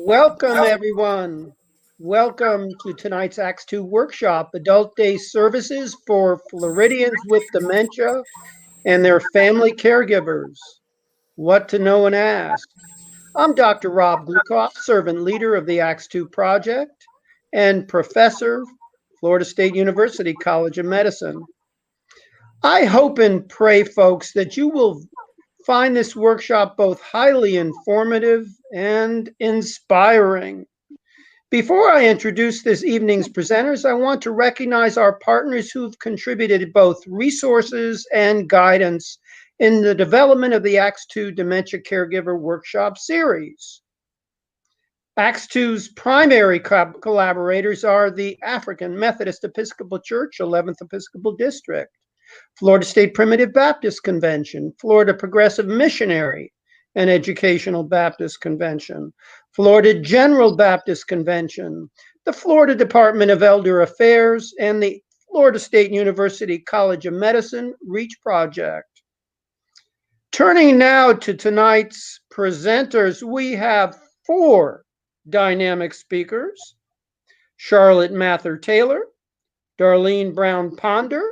Welcome, everyone. Welcome to tonight's Acts 2 workshop, Adult Day Services for Floridians with Dementia and their family caregivers. What to know and ask. I'm Dr. Rob Glukoff, servant leader of the Acts 2 project and professor, Florida State University College of Medicine. I hope and pray, folks, that you will find this workshop both highly informative and inspiring. Before I introduce this evening's presenters, I want to recognize our partners who've contributed both resources and guidance in the development of the Acts 2 Dementia Caregiver Workshop series. Acts 2's primary collaborators are the African Methodist Episcopal Church, 11th Episcopal District, Florida State Primitive Baptist Convention, Florida Progressive Missionary and Educational Baptist Convention, Florida General Baptist Convention, the Florida Department of Elder Affairs, and the Florida State University College of Medicine REACH Project. Turning now to tonight's presenters, we have four dynamic speakers: Charlotte Mather-Taylor, Darlene Brown-Ponder,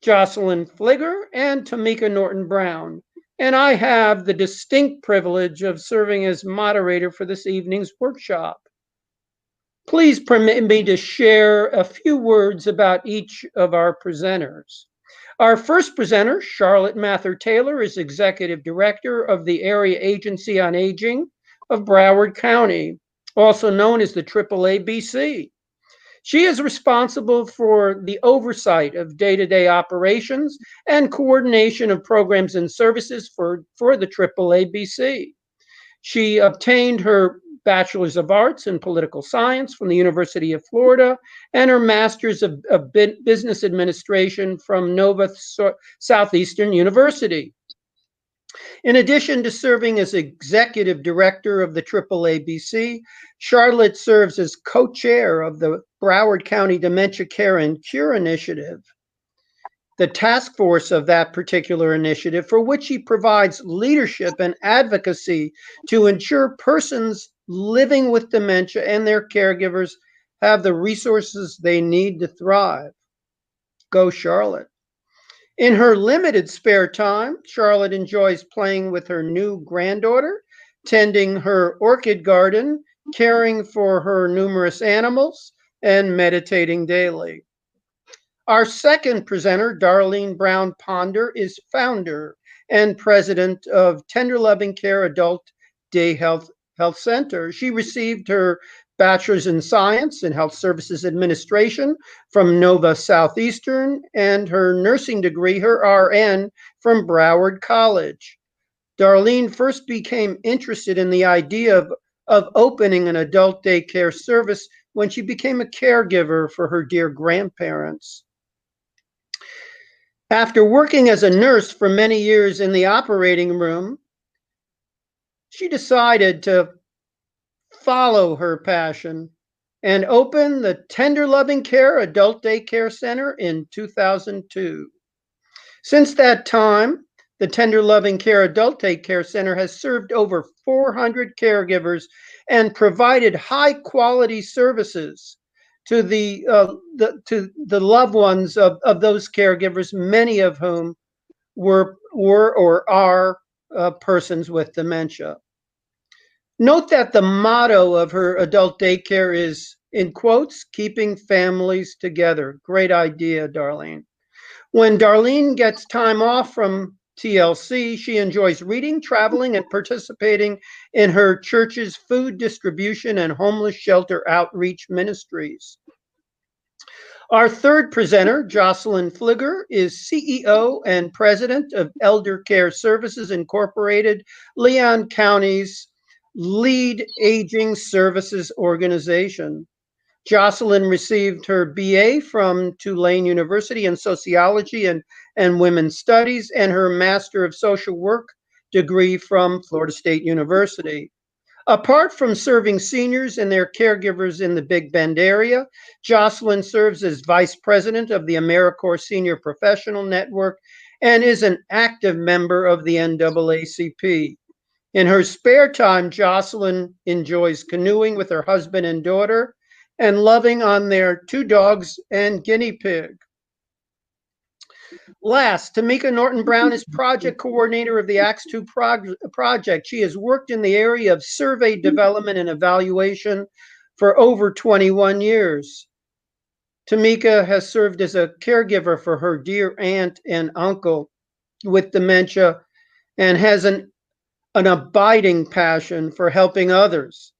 Jocelyn Fligger, and Tamika Norton-Brown. And I have the distinct privilege of serving as moderator for this evening's workshop. Please permit me to share a few words about each of our presenters. Our first presenter, Charlotte Mather-Taylor, is Executive Director of the Area Agency on Aging of Broward County, also known as the AAABC. She is responsible for the oversight of day-to-day operations and coordination of programs and services for the AAABC. She obtained her Bachelor's of Arts in Political Science from the University of Florida and her Master's of Business Administration from Nova Southeastern University. In addition to serving as Executive Director of the AAABC, Charlotte serves as co-chair of the Broward County Dementia Care and Cure Initiative, the task force of that particular initiative, for which she provides leadership and advocacy to ensure persons living with dementia and their caregivers have the resources they need to thrive. Go Charlotte. In her limited spare time, Charlotte enjoys playing with her new granddaughter, tending her orchid garden, caring for her numerous animals, and meditating daily. Our second presenter, Darlene Brown-Ponder, is founder and president of Tender Loving Care Adult Day Health Center. She received her Bachelor's in Science and Health Services Administration from Nova Southeastern and her nursing degree, her RN, from Broward College. Darlene first became interested in the idea of opening an adult daycare service when she became a caregiver for her dear grandparents. After working as a nurse for many years in the operating room, she decided to follow her passion and open the Tender Loving Care Adult Daycare Center in 2002. Since that time, the Tender Loving Care Adult Daycare Center has served over 400 caregivers and provided high-quality services to the loved ones of those caregivers, many of whom were or are persons with dementia. Note that the motto of her adult daycare is, in quotes, keeping families together. Great idea, Darlene. When Darlene gets time off from TLC, she enjoys reading, traveling, and participating in her church's food distribution and homeless shelter outreach ministries. Our third presenter, Jocelyn Fligger, is CEO and president of Elder Care Services Incorporated, Leon County's lead aging services organization. Jocelyn received her BA from Tulane University in Sociology and Women's Studies and her Master of Social Work degree from Florida State University. Apart from serving seniors and their caregivers in the Big Bend area, Jocelyn serves as Vice President of the AmeriCorps Senior Professional Network and is an active member of the NAACP. In her spare time, Jocelyn enjoys canoeing with her husband and daughter and loving on their 2 dogs and guinea pig. Last, Tamika Norton Brown is project coordinator of the Acts 2 project. She has worked in the area of survey development and evaluation for over 21 years. Tamika has served as a caregiver for her dear aunt and uncle with dementia and has an abiding passion for helping others.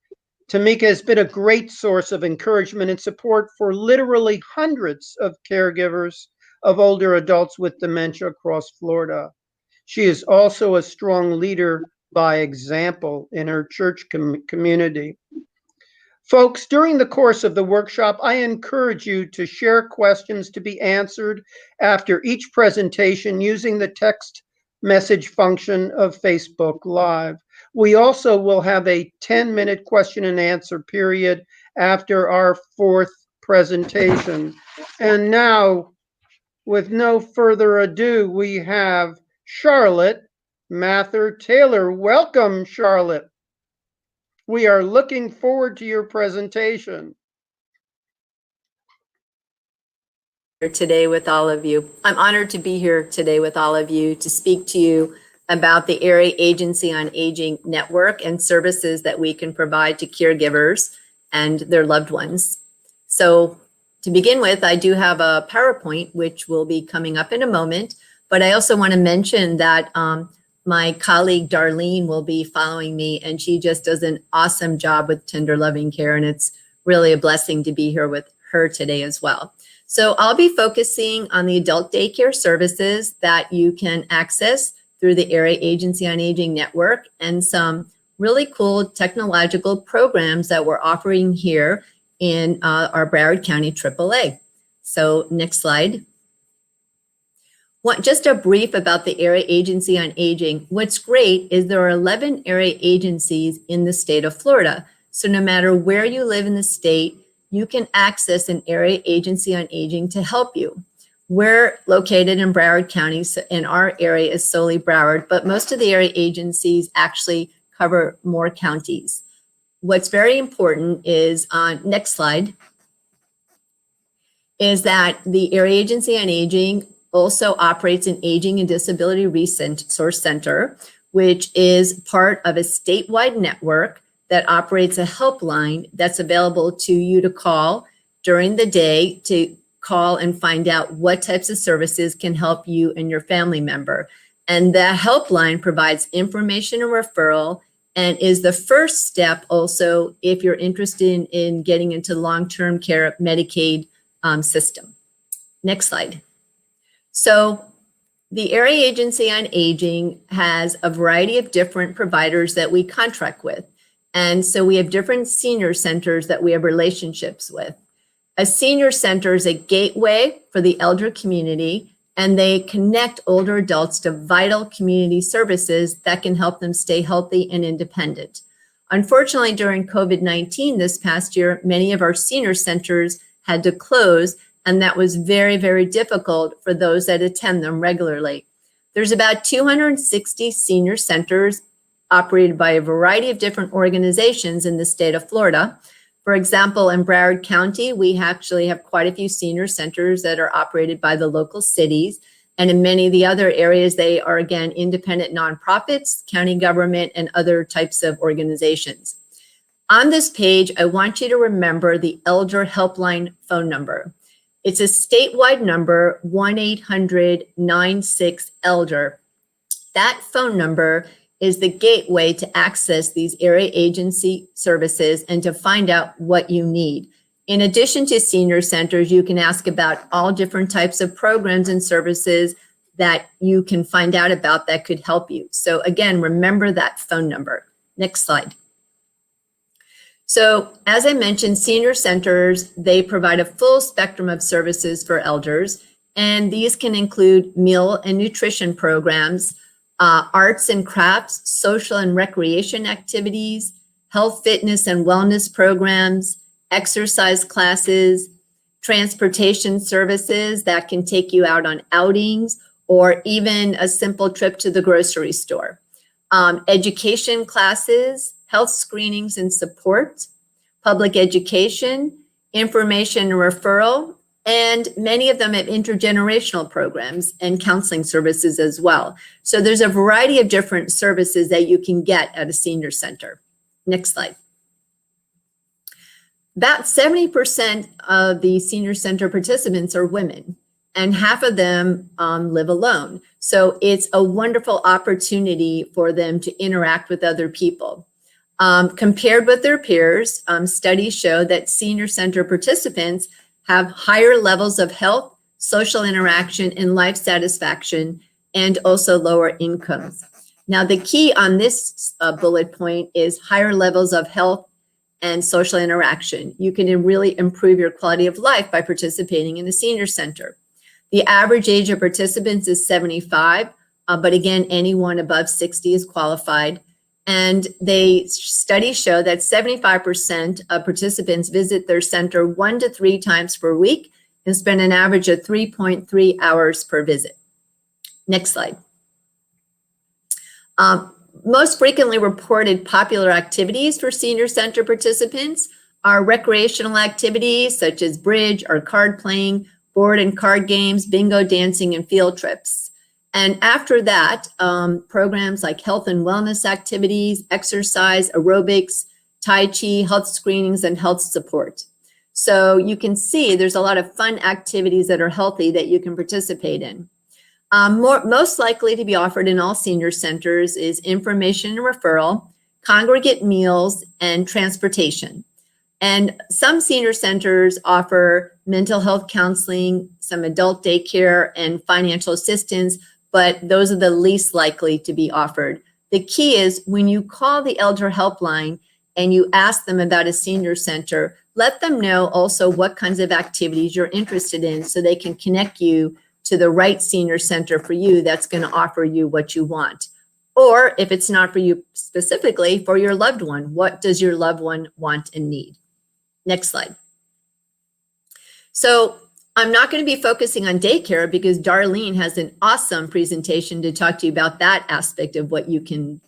Tamika has been a great source of encouragement and support for literally hundreds of caregivers of older adults with dementia across Florida. She is also a strong leader by example in her church community. Folks, during the course of the workshop, I encourage you to share questions to be answered after each presentation using the text message function of Facebook Live. We also will have a 10-minute question and answer period after our 4th presentation. And now, with no further ado, we have Charlotte Mather Taylor. Welcome, Charlotte. We are looking forward to your presentation. Today with all of you. I'm honored to be here today with all of you to speak to you about the Area Agency on Aging network and services that we can provide to caregivers and their loved ones. So to begin with, I do have a PowerPoint, which will be coming up in a moment, but I also want to mention that my colleague Darlene will be following me, and she just does an awesome job with tender loving care, and it's really a blessing to be here with her today as well. So I'll be focusing on the adult daycare services that you can access through the Area Agency on Aging network and some really cool technological programs that we're offering here in our Broward County AAA. So next slide. Just a brief about the Area Agency on Aging. What's great is there are 11 area agencies in the state of Florida. So no matter where you live in the state, you can access an Area Agency on Aging to help you. We're located in Broward County, and our area is solely Broward, but most of the area agencies actually cover more counties. What's very important is, next slide, is that the Area Agency on Aging also operates an Aging and Disability Resource Center, which is part of a statewide network that operates a helpline that's available to you to call during the day to call and find out what types of services can help you and your family member. And that helpline provides information and referral and is the first step also if you're interested in getting into long-term care Medicaid system. Next slide. So the Area Agency on Aging has a variety of different providers that we contract with. And so we have different senior centers that we have relationships with. A senior center is a gateway for the elder community, and they connect older adults to vital community services that can help them stay healthy and independent. Unfortunately, during COVID-19 this past year, many of our senior centers had to close, and that was very, very difficult for those that attend them regularly. There's about 260 senior centers operated by a variety of different organizations in the state of Florida. For example, in Broward County, we actually have quite a few senior centers that are operated by the local cities. And in many of the other areas, they are, again, independent nonprofits, county government, and other types of organizations. On this page, I want you to remember the Elder Helpline phone number. It's a statewide number, 1-800-96-ELDER. That phone number is the gateway to access these area agency services and to find out what you need. In addition to senior centers, you can ask about all different types of programs and services that you can find out about that could help you. So again, remember that phone number. Next slide. So as I mentioned, senior centers, they provide a full spectrum of services for elders, and these can include meal and nutrition programs, arts and crafts, social and recreation activities, health, fitness, and wellness programs, exercise classes, transportation services that can take you out on outings, or even a simple trip to the grocery store. education classes, health screenings and support, public education, information and referral, and many of them have intergenerational programs and counseling services as well. So there's a variety of different services that you can get at a senior center. Next slide. About 70% of the senior center participants are women, and half of them live alone. So it's a wonderful opportunity for them to interact with other people. Compared with their peers, studies show that senior center participants have higher levels of health, social interaction, and life satisfaction, and also lower incomes. Now, the key on this bullet point is higher levels of health and social interaction. You can really improve your quality of life by participating in a senior center. The average age of participants is 75, but again, anyone above 60 is qualified. And studies show that 75% of participants visit their center 1 to 3 times per week and spend an average of 3.3 hours per visit. Next slide. Most frequently reported popular activities for senior center participants are recreational activities such as bridge or card playing, board and card games, bingo, dancing, and field trips. And after that, programs like health and wellness activities, exercise, aerobics, Tai Chi, health screenings, and health support. So you can see there's a lot of fun activities that are healthy that you can participate in. Most likely to be offered in all senior centers is information and referral, congregate meals, and transportation. And some senior centers offer mental health counseling, some adult daycare, and financial assistance, but those are the least likely to be offered. The key is when you call the elder helpline and you ask them about a senior center, let them know also what kinds of activities you're interested in so they can connect you to the right senior center for you that's going to offer you what you want. Or if it's not for you specifically, for your loved one, what does your loved one want and need? Next slide. So I'm not going to be focusing on daycare because Darlene has an awesome presentation to talk to you about that aspect of what you can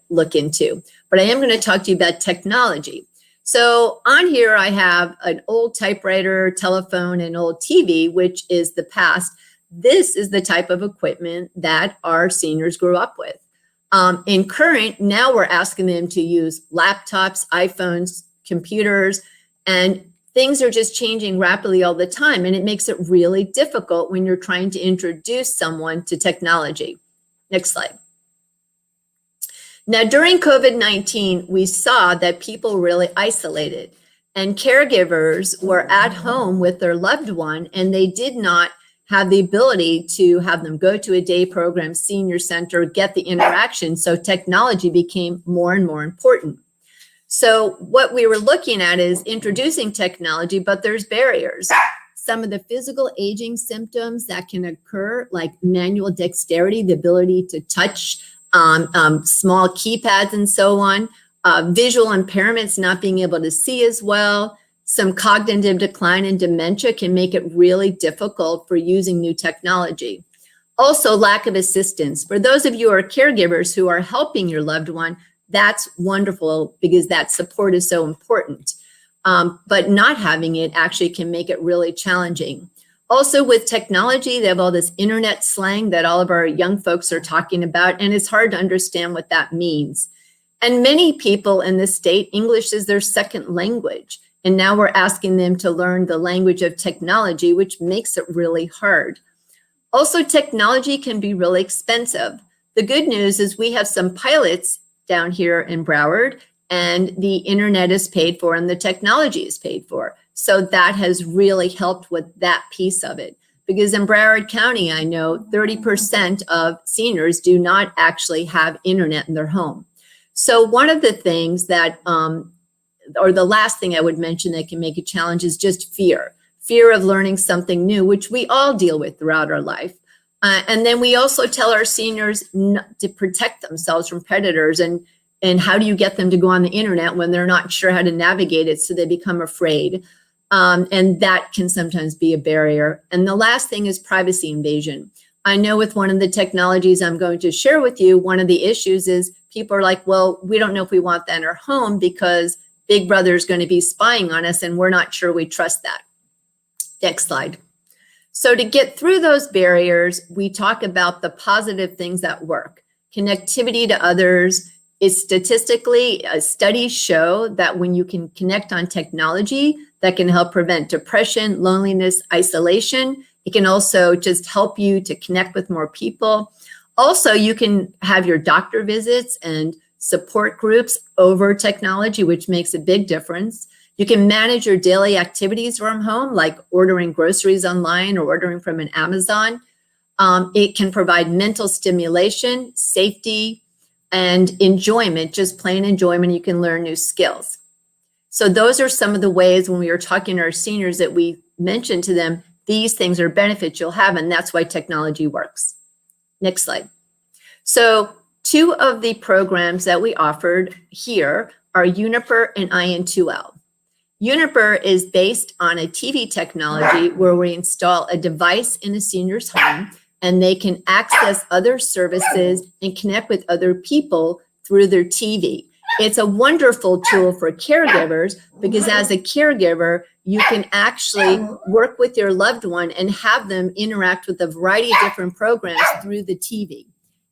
look into. But I am going to talk to you about technology. So on here, I have an old typewriter, telephone, and old TV, which is the past. This is the type of equipment that our seniors grew up with. In current, now we're asking them to use laptops, iPhones, computers, and things are just changing rapidly all the time. And it makes it really difficult when you're trying to introduce someone to technology. Next slide. Now, during COVID-19, we saw that people really isolated and caregivers were at home with their loved one, and they did not have the ability to have them go to a day program, senior center, get the interaction. So technology became more and more important. So what we were looking at is introducing technology, but there's barriers. Some of the physical aging symptoms that can occur, like manual dexterity, the ability to touch small keypads and so on, visual impairments, not being able to see as well, some cognitive decline and dementia can make it really difficult for using new technology. Also, lack of assistance. For those of you who are caregivers who are helping your loved one, that's wonderful because that support is so important. But not having it actually can make it really challenging. Also with technology, they have all this internet slang that all of our young folks are talking about, and it's hard to understand what that means. And many people in this state, English is their second language. And now we're asking them to learn the language of technology, which makes it really hard. Also, technology can be really expensive. The good news is we have some pilots down here in Broward, and the internet is paid for and the technology is paid for. So that has really helped with that piece of it. Because in Broward County, I know 30% of seniors do not actually have internet in their home. So one of the things that, or the last thing I would mention that can make a challenge is just fear. Fear of learning something new, which we all deal with throughout our life. And then we also tell our seniors to protect themselves from predators, and how do you get them to go on the internet when they're not sure how to navigate it, so they become afraid. And that can sometimes be a barrier. And the last thing is privacy invasion. I know with one of the technologies I'm going to share with you, one of the issues is people are like, well, we don't know if we want that in our home because Big Brother is going to be spying on us and we're not sure we trust that. Next slide. So to get through those barriers, we talk about the positive things that work. Connectivity to others is statistically, studies show that when you can connect on technology, that can help prevent depression, loneliness, isolation. It can also just help you to connect with more people. Also, you can have your doctor visits and support groups over technology, which makes a big difference. You can manage your daily activities from home, like ordering groceries online or ordering from an Amazon. It can provide mental stimulation, safety, and enjoyment, just plain enjoyment. You can learn new skills. So those are some of the ways when we are talking to our seniors that we mentioned to them, these things are benefits you'll have, and that's why technology works. Next slide. So 2 of the programs that we offered here are Uniper and IN2L. Uniper is based on a TV technology where we install a device in a senior's home and they can access other services and connect with other people through their TV. It's a wonderful tool for caregivers because as a caregiver, you can actually work with your loved one and have them interact with a variety of different programs through the TV.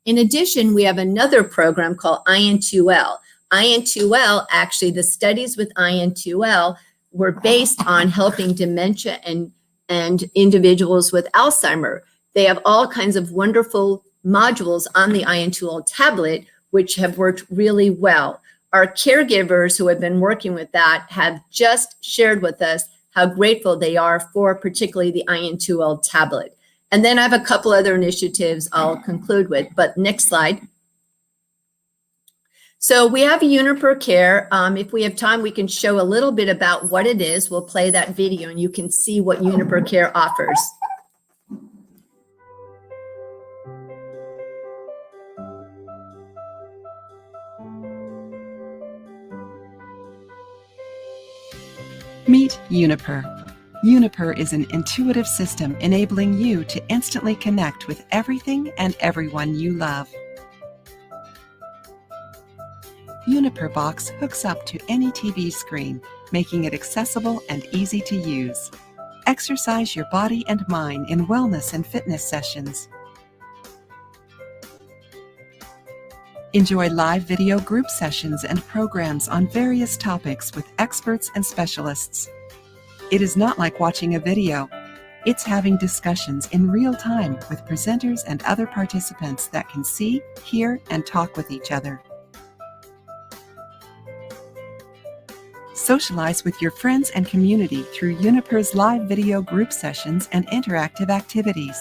In addition, we have another program called IN2L. IN2L, actually, the studies with IN2L were based on helping dementia and individuals with Alzheimer. They have all kinds of wonderful modules on the IN2L tablet, which have worked really well. Our caregivers who have been working with that have just shared with us how grateful they are for particularly the IN2L tablet. And then I have a couple other initiatives I'll conclude with, but next slide. So we have Uniper Care. If we have time, we can show a little bit about what it is. We'll play that video and you can see what Uniper Care offers. Meet Uniper. Uniper is an intuitive system enabling you to instantly connect with everything and everyone you love. Uniper Box hooks up to any TV screen, making it accessible and easy to use. Exercise your body and mind in wellness and fitness sessions. Enjoy live video group sessions and programs on various topics with experts and specialists. It is not like watching a video. It's having discussions in real time with presenters and other participants that can see, hear, and talk with each other. Socialize with your friends and community through Uniper's live video group sessions and interactive activities.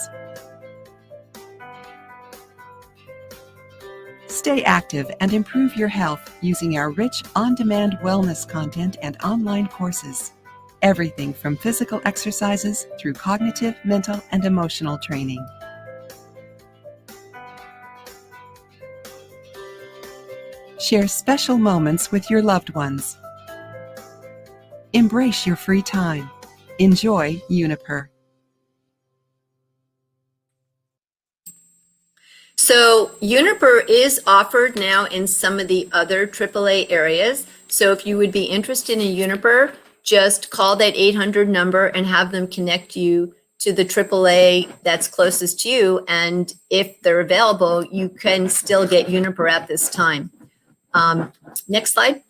Stay active and improve your health using our rich on-demand wellness content and online courses. Everything from physical exercises through cognitive, mental, and emotional training. Share special moments with your loved ones. Embrace your free time. Enjoy Uniper. So Uniper is offered now in some of the other AAA areas. So if you would be interested in Uniper, just call that 800 number and have them connect you to the AAA that's closest to you. And if they're available, you can still get Uniper at this time. Next slide.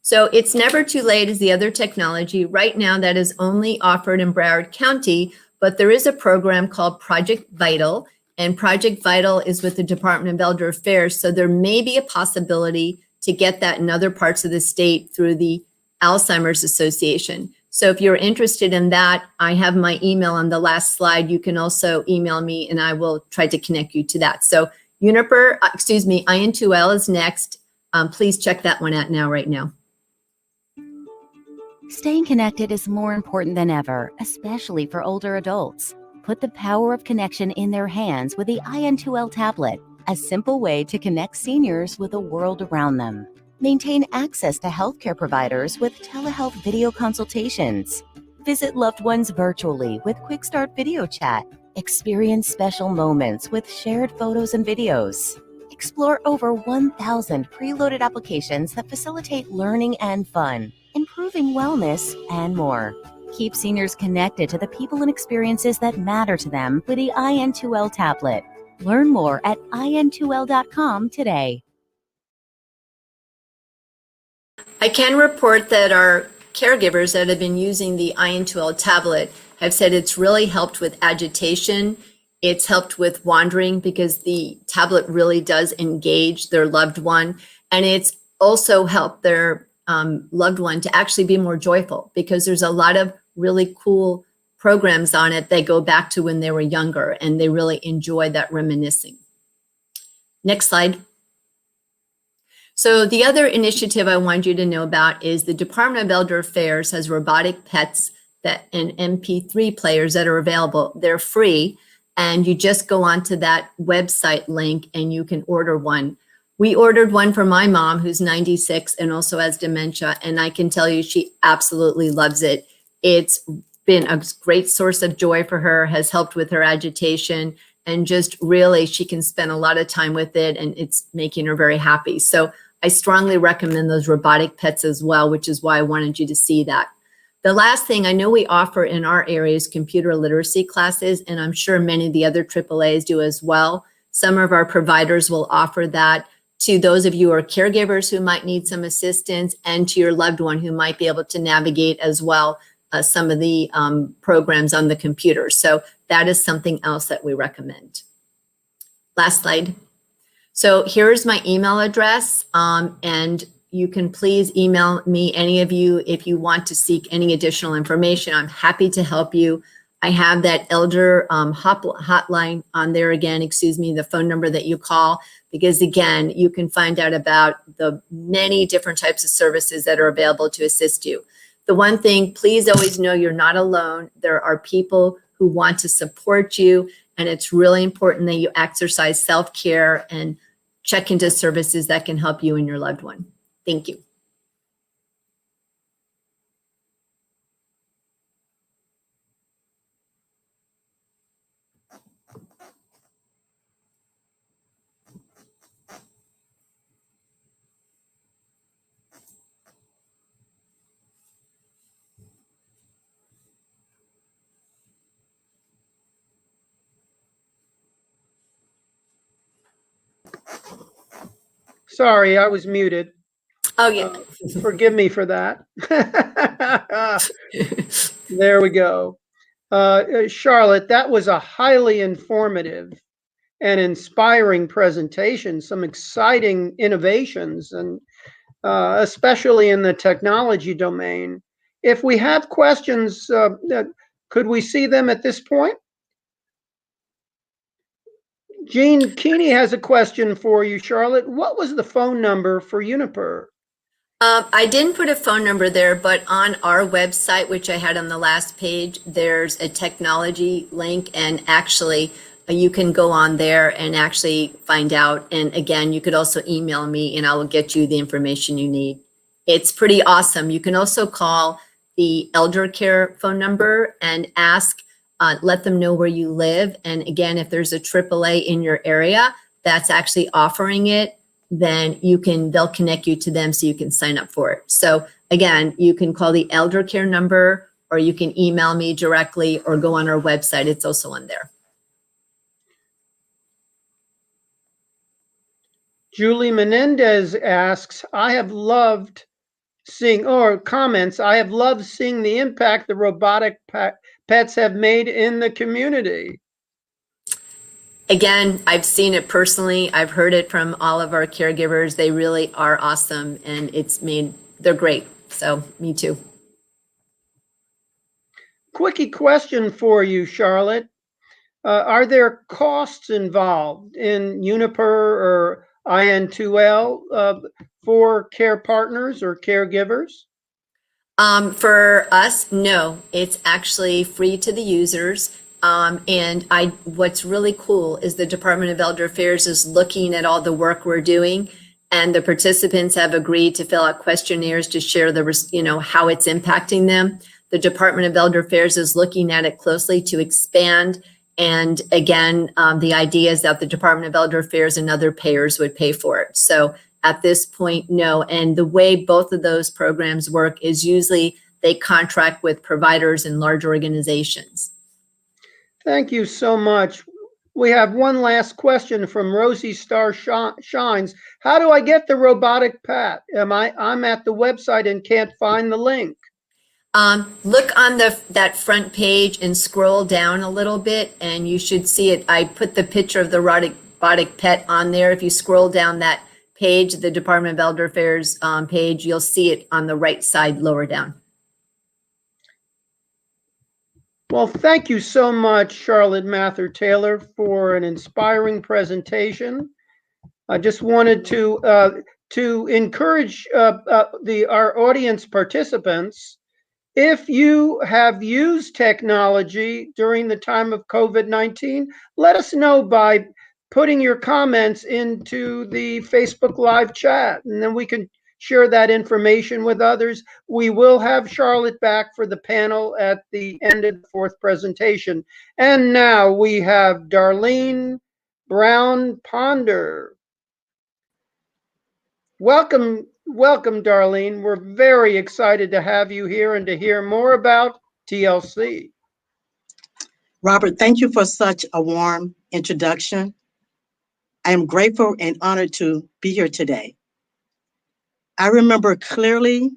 So it's never too late is the other technology. Right now that is only offered in Broward County, but there is a program called Project Vital, and Project Vital is with the Department of Elder Affairs. So there may be a possibility to get that in other parts of the state through the Alzheimer's Association. So if you're interested in that, I have my email on the last slide. You can also email me and I will try to connect you to that. So IN2L is next. Please check that one out right now. Staying connected is more important than ever, especially for older adults. Put the power of connection in their hands with the IN2L tablet, a simple way to connect seniors with the world around them. Maintain access to healthcare providers with telehealth video consultations. Visit loved ones virtually with Quick Start Video Chat. Experience special moments with shared photos and videos. Explore over 1,000 preloaded applications that facilitate learning and fun, improving wellness, and more. Keep seniors connected to the people and experiences that matter to them with the IN2L tablet. Learn more at in2l.com today. I can report that our caregivers that have been using the IN2L tablet have said it's really helped with agitation. It's helped with wandering because the tablet really does engage their loved one. And it's also helped their loved one to actually be more joyful because there's a lot of really cool programs on it that go back to when they were younger and they really enjoy that reminiscing. Next slide. So the other initiative I want you to know about is the Department of Elder Affairs has robotic pets and MP3 players that are available. They're free, and you just go onto that website link and you can order one. We ordered one for my mom, who's 96 and also has dementia, and I can tell you she absolutely loves it. It's been a great source of joy for her, has helped with her agitation, and just really she can spend a lot of time with it, and it's making her very happy. So I strongly recommend those robotic pets as well, which is why I wanted you to see that. The last thing I know we offer in our area is computer literacy classes, and I'm sure many of the other AAAs do as well. Some of our providers will offer that to those of you who are caregivers who might need some assistance and to your loved one who might be able to navigate as well some of the programs on the computer. So that is something else that we recommend. Last slide. So here's my email address, and you can please email me, any of you, if you want to seek any additional information. I'm happy to help you. I have that elder hotline on there again, the phone number that you call, because again, you can find out about the many different types of services that are available to assist you. The one thing, please always know you're not alone. There are people who want to support you, and it's really important that you exercise self-care and check into services that can help you and your loved one. Thank you. Sorry, I was muted. Oh, yeah. Forgive me for that. There we go. Charlotte, that was a highly informative and inspiring presentation, some exciting innovations, and especially in the technology domain. If we have questions, could we see them at this point? Jean Keeney has a question for you, Charlotte. What was the phone number for Uniper? I didn't put a phone number there, but on our website, which I had on the last page, there's a technology link, and actually you can go on there and actually find out. And again, you could also email me and I will get you the information you need. It's pretty awesome. You can also call the elder care phone number and ask, let them know where you live. And again, if there's a AAA in your area that's actually offering it, then they'll connect you to them so you can sign up for it. So again, you can call the elder care number, or you can email me directly, or go on our website. It's also on there. Julie Menendez asks, I have loved seeing the impact the robotic pets have made in the community. Again, I've seen it personally. I've heard it from all of our caregivers. They really are awesome, and they're great. So me too. Quickie question for you, Charlotte. Are there costs involved in Uniper or IN2L for care partners or caregivers? For us, no. It's actually free to the users. And what's really cool is the Department of Elder Affairs is looking at all the work we're doing, and the participants have agreed to fill out questionnaires to share how it's impacting them. The Department of Elder Affairs is looking at it closely to expand And again, the idea is that the Department of Elder Affairs and other payers would pay for it. So at this point, no. And the way both of those programs work is usually they contract with providers and large organizations. Thank you so much. We have one last question from Rosie Star Shines. How do I get the robotic pet? I'm at the website and can't find the link. Look on that front page and scroll down a little bit, and you should see it. I put the picture of the robotic pet on there. If you scroll down that page, the Department of Elder Affairs page, you'll see it on the right side, lower down. Well, thank you so much, Charlotte Mather Taylor, for an inspiring presentation. I just wanted to encourage our audience participants. If you have used technology during the time of COVID-19, let us know by putting your comments into the Facebook Live chat, and then we can share that information with others. We will have Charlotte back for the panel at the end of the fourth presentation. And now we have Darlene Brown Ponder. Welcome, Darlene. We're very excited to have you here and to hear more about TLC. Robert, thank you for such a warm introduction. I am grateful and honored to be here today. I remember clearly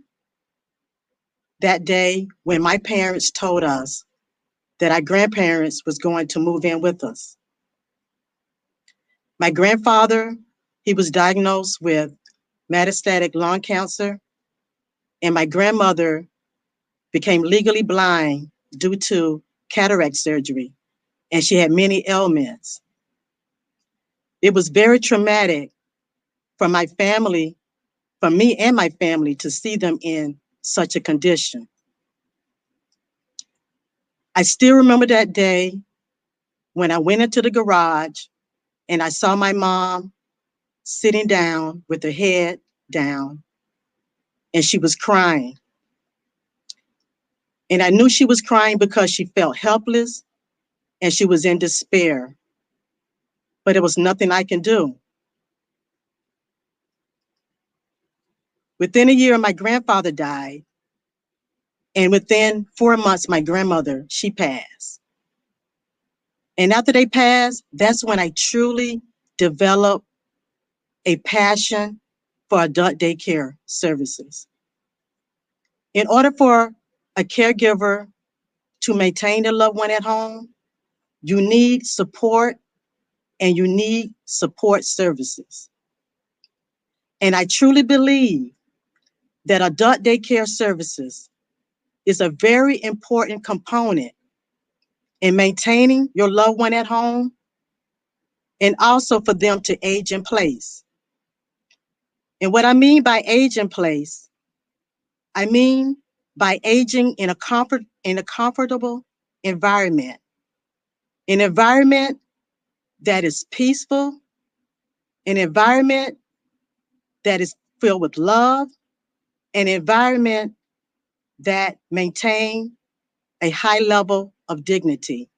that day when my parents told us that our grandparents was going to move in with us. My grandfather, he was diagnosed with metastatic lung cancer, and my grandmother became legally blind due to cataract surgery, and she had many ailments. It was very traumatic for my family, for me and my family, to see them in such a condition. I still remember that day when I went into the garage and I saw my mom sitting down with her head down, and she was crying. And I knew she was crying because she felt helpless and she was in despair. But there was nothing I can do. Within a year, my grandfather died. And within 4 months, my grandmother, she passed. And after they passed, that's when I truly developed a passion for adult daycare services. In order for a caregiver to maintain their loved one at home, you need support and you need support services. And I truly believe that adult daycare services is a very important component in maintaining your loved one at home and also for them to age in place. And what I mean by age in place, I mean by aging in a comfortable environment, an environment that is peaceful, an environment that is filled with love, an environment that maintains a high level of dignity.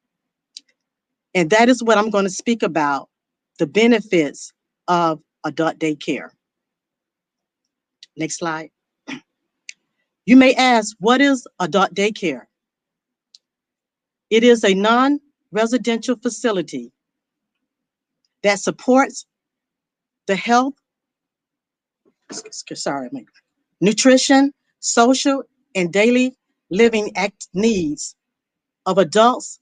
And that is what I'm going to speak about, the benefits of adult daycare. Next slide. You may ask, what is adult daycare? It is a non-residential facility that supports the health, nutrition, social, and daily living needs of adults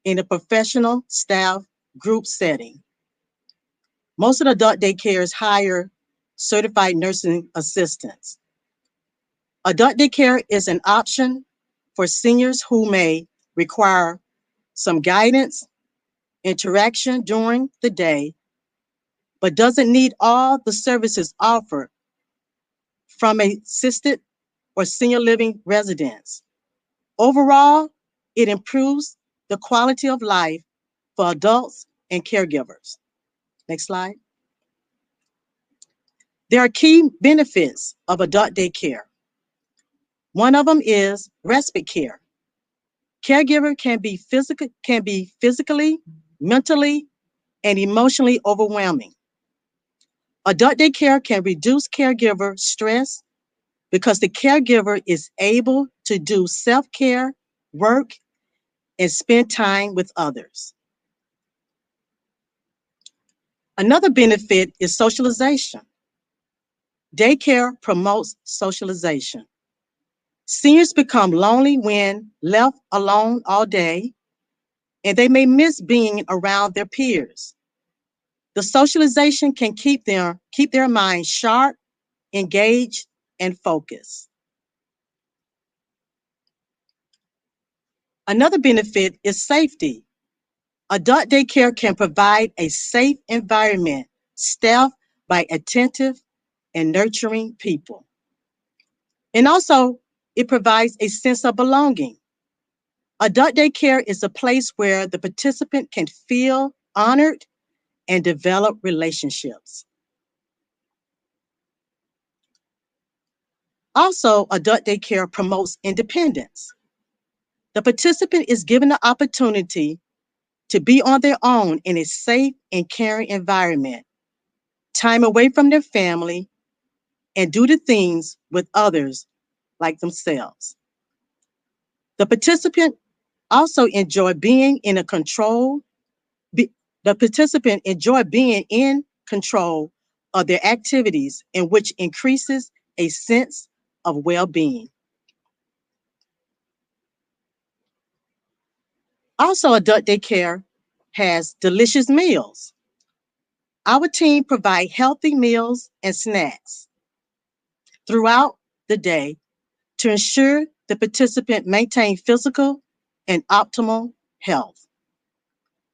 in a professional staff group setting. Most of the adult daycares hire certified nursing assistants. Adult daycare is an option for seniors who may require some guidance, interaction during the day, but doesn't need all the services offered from a assisted or senior living residence. Overall, it improves the quality of life for adults and caregivers. Next slide. There are key benefits of adult daycare. One of them is respite care. Caregiver can be physically, mentally, and emotionally overwhelming. Adult daycare can reduce caregiver stress because the caregiver is able to do self-care, work, and spend time with others. Another benefit is socialization. Daycare promotes socialization. Seniors become lonely when left alone all day, and they may miss being around their peers. The socialization can keep their minds sharp, engaged, and focused. Another benefit is safety. Adult daycare can provide a safe environment staffed by attentive and nurturing people. And also, it provides a sense of belonging. Adult daycare is a place where the participant can feel honored and develop relationships. Also, adult daycare promotes independence. The participant is given the opportunity to be on their own in a safe and caring environment, time away from their family, and do the things with others like themselves. The participant also enjoy being in a control. The participant enjoy being in control of their activities, in which increases a sense of well-being. Also, adult daycare has delicious meals. Our team provide healthy meals and snacks throughout the day to ensure the participant maintain physical and optimal health.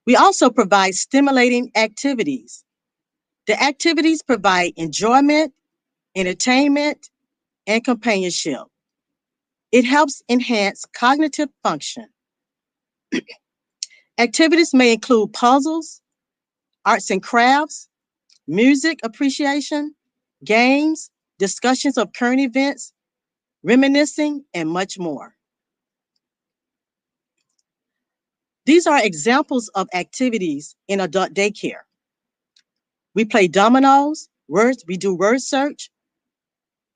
We also provide stimulating activities. The activities provide enjoyment, entertainment, and companionship. It helps enhance cognitive function. Activities may include puzzles, arts and crafts, music appreciation, games, discussions of current events, reminiscing, and much more. These are examples of activities in adult daycare. We play dominoes, we do word search,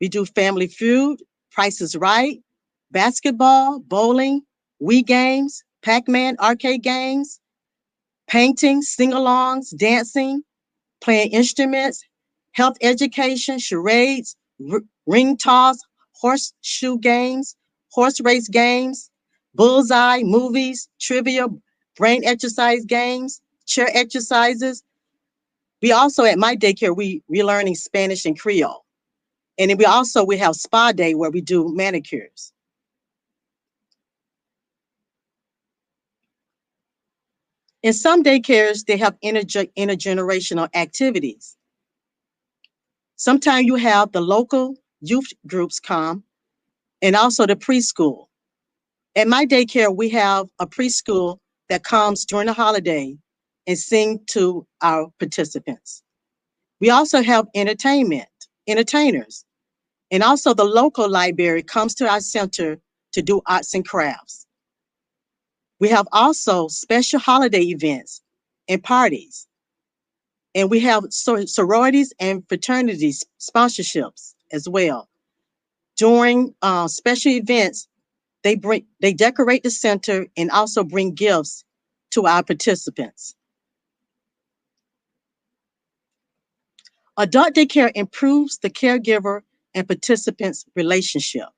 we do family feud, Price is Right, basketball, bowling, Wii games, Pac-Man arcade games, painting, sing-alongs, dancing, playing instruments, health education, charades, ring toss, horseshoe games, horse race games, bullseye, movies, trivia, brain exercise games, chair exercises. We also, at my daycare, we relearning Spanish and Creole. And then we have spa day where we do manicures. In some daycares, they have intergenerational activities. Sometimes you have the local youth groups come and also the preschool. At my daycare, we have a preschool that comes during the holiday and sing to our participants. We also have entertainers, and also the local library comes to our center to do arts and crafts. We have also special holiday events and parties, and we have sororities and fraternities sponsorships as well. During special events, they decorate the center and also bring gifts to our participants. Adult daycare improves the caregiver and participants' relationship.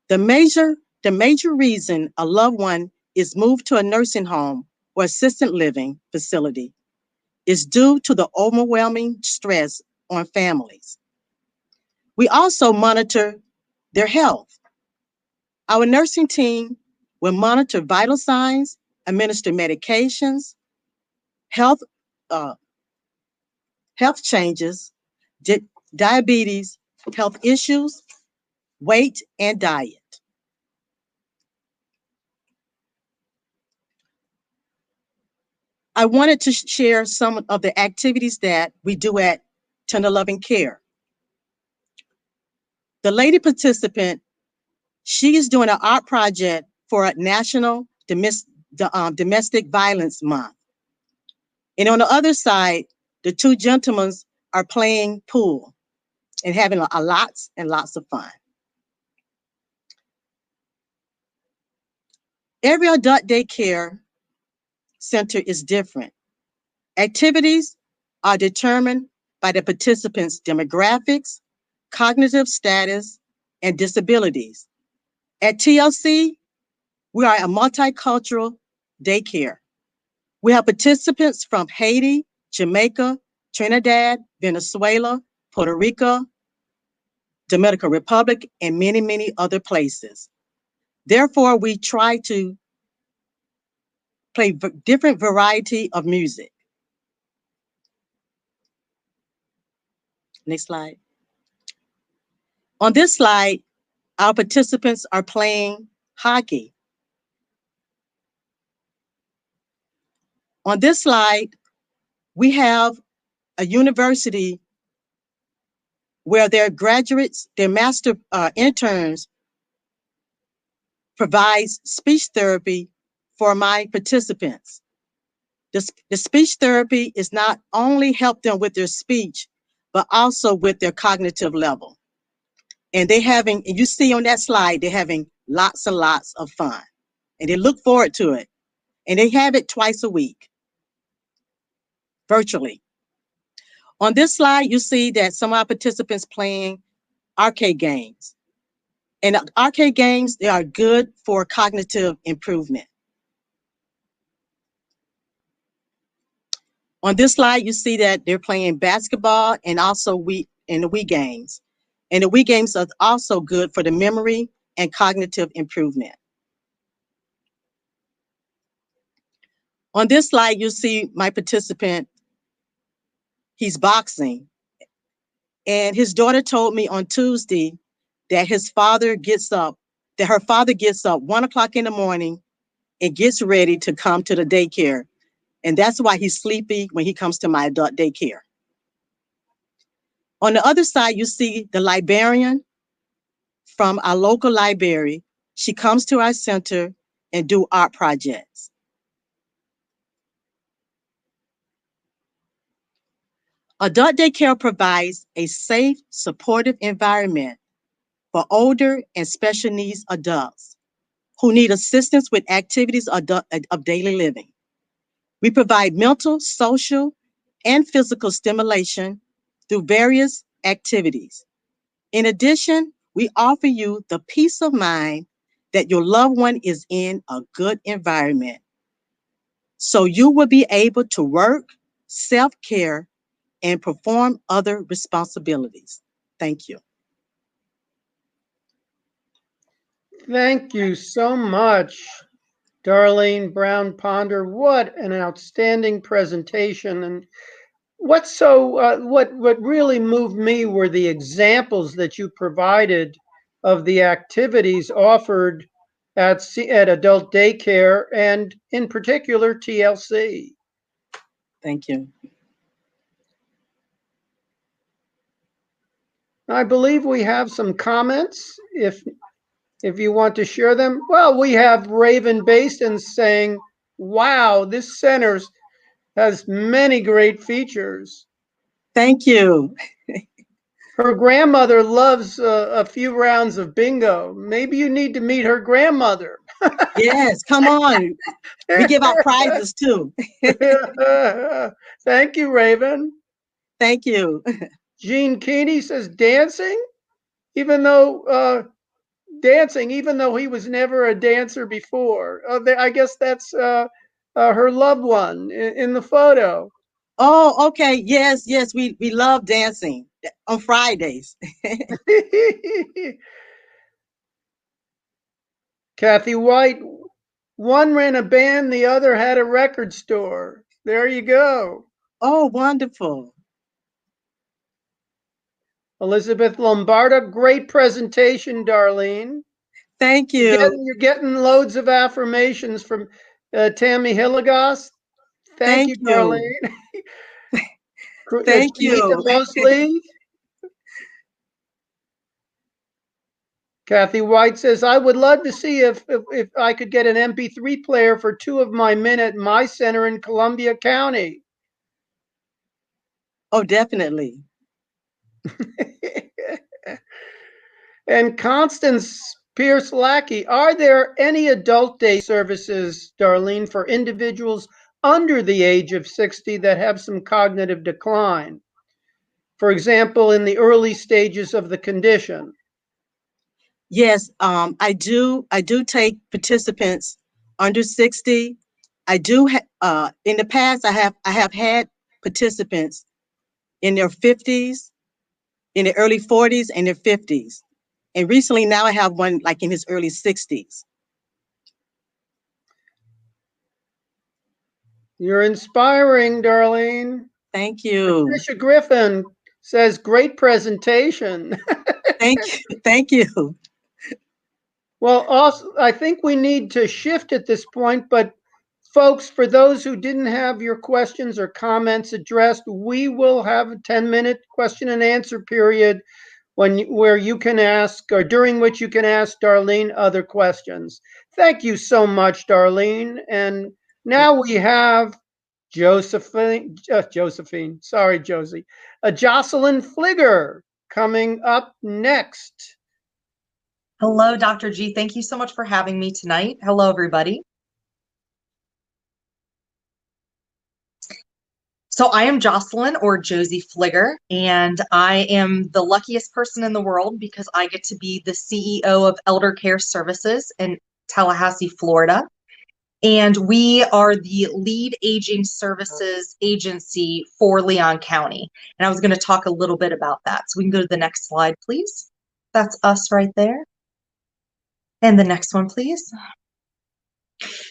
The major reason a loved one is moved to a nursing home or assisted living facility is due to the overwhelming stress on families. We also monitor their health. Our nursing team will monitor vital signs, administer medications, health uh, health changes, diabetes, health issues, weight, and diet. I wanted to share some of the activities that we do at Tender Loving Care. The lady participant, she is doing an art project for National Domestic Violence Month. And on the other side, the two gentlemen are playing pool and having lots and lots of fun. Every adult daycare center is different. Activities are determined by the participants' demographics, cognitive status, and disabilities. At TLC, we are a multicultural daycare. We have participants from Haiti, Jamaica, Trinidad, Venezuela, Puerto Rico, Dominican Republic, and many, many other places. Therefore, we try to play different variety of music. Next slide. On this slide, our participants are playing hockey. On this slide, we have a university where their graduates, their master interns, provides speech therapy for my participants. The speech therapy is not only help them with their speech, but also with their cognitive level. And you see on that slide, they're having lots and lots of fun. And they look forward to it. And they have it twice a week, virtually. On this slide, you see that some of our participants playing arcade games. And arcade games, they are good for cognitive improvement. On this slide, you see that they're playing basketball and also the Wii games. And the Wii games are also good for the memory and cognitive improvement. On this slide, you see my participant, he's boxing. And his daughter told me on Tuesday that her father gets up 1 o'clock in the morning and gets ready to come to the daycare. And that's why he's sleepy when he comes to my adult daycare. On the other side, you see the librarian from our local library. She comes to our center and do art projects. Adult daycare provides a safe, supportive environment for older and special needs adults who need assistance with activities of daily living. We provide mental, social, and physical stimulation through various activities. In addition, we offer you the peace of mind that your loved one is in a good environment, so you will be able to work, self-care, and perform other responsibilities. Thank you. Thank you so much, Darlene Brown Ponder. What an outstanding presentation. And what really moved me were the examples that you provided of the activities offered at adult daycare and in particular TLC. Thank you. I believe we have some comments if you want to share them. Well, we have Raven Basin saying, "Wow, this center has many great features." Thank you. Her grandmother loves a few rounds of bingo. Maybe you need to meet her grandmother. Yes, come on. We give out prizes too. Thank you, Raven. Thank you. Jean Keeney says dancing, even though even though he was never a dancer before. I guess that's her loved one in the photo. Oh, okay. Yes, yes. We love dancing on Fridays. Kathy White, one ran a band, the other had a record store. There you go. Oh, wonderful. Elizabeth Lombardo, great presentation, Darlene. Thank you. You're getting loads of affirmations from Tammy Hilligoss. Thank Thank you, you. Darlene. Thank Janita you. Mosley, Kathy White says, I would love to see if I could get an MP3 player for 2 of my men at my center in Columbia County. Oh, definitely. And Constance Pierce Lackey, are there any adult day services, Darlene, for individuals under the age of 60 that have some cognitive decline? For example, in the early stages of the condition. Yes, I do. I do take participants under 60. I do. In the past, I have had participants in their 50s, in the early 40s, and their 50s, and recently now I have one like in his early 60s. You're inspiring, Darlene. Thank you. Patricia Griffin says, great presentation. Thank you. Thank you. Well, also, I think we need to shift at this point, but folks, for those who didn't have your questions or comments addressed, we will have a 10-minute question and answer period where you can ask, or during which you can ask Darlene other questions. Thank you so much, Darlene. And now we have Josephine, sorry, Josie, Jocelyn Fligger coming up next. Hello, Dr. G. Thank you so much for having me tonight. Hello, everybody. So I am Jocelyn, or Josie Fligger, and I am the luckiest person in the world because I get to be the CEO of Elder Care Services in Tallahassee, Florida. And we are the lead aging services agency for Leon County. And I was going to talk a little bit about that. So we can go to the next slide, please. That's us right there. And the next one, please.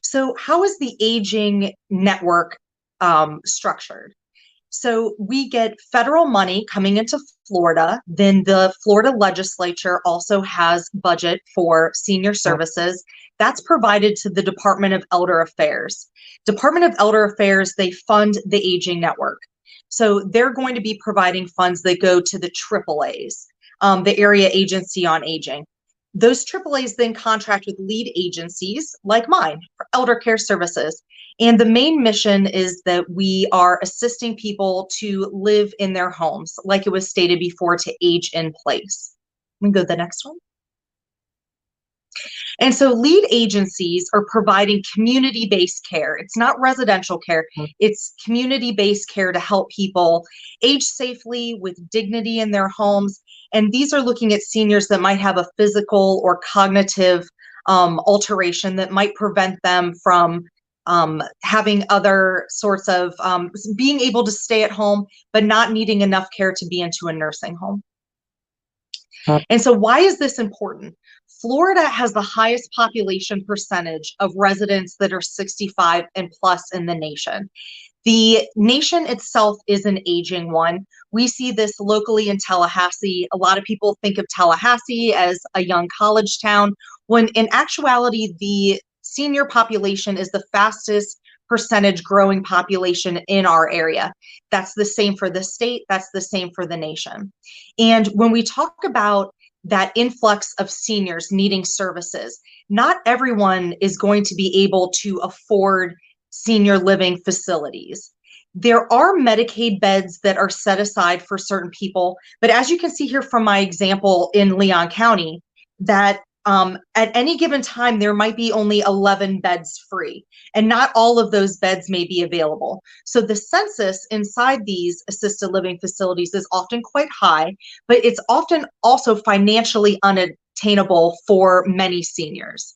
So how is the aging network structured? So we get federal money coming into Florida. Then the Florida legislature also has budget for senior services. That's provided to the Department of Elder Affairs. Department of Elder Affairs, they fund the aging network. So they're going to be providing funds that go to the AAAs, the Area Agency on Aging. Those AAAs then contract with lead agencies like mine for elder care services. And the main mission is that we are assisting people to live in their homes, like it was stated before, to age in place. We can go to the next one. And so lead agencies are providing community-based care. It's not residential care. It's community-based care to help people age safely with dignity in their homes. And these are looking at seniors that might have a physical or cognitive alteration that might prevent them from having other sorts of being able to stay at home, but not needing enough care to be into a nursing home. And so why is this important? Florida has the highest population percentage of residents that are 65 and plus in the nation. The nation itself is an aging one. We see this locally in Tallahassee. A lot of people think of Tallahassee as a young college town, when in actuality, the senior population is the fastest percentage growing population in our area. That's the same for the state. That's the same for the nation. And when we talk about that influx of seniors needing services, not everyone is going to be able to afford senior living facilities. There are Medicaid beds that are set aside for certain people, but as you can see here from my example in Leon County, that at any given time, there might be only 11 beds free, and not all of those beds may be available. So the census inside these assisted living facilities is often quite high, but it's often also financially unattainable for many seniors.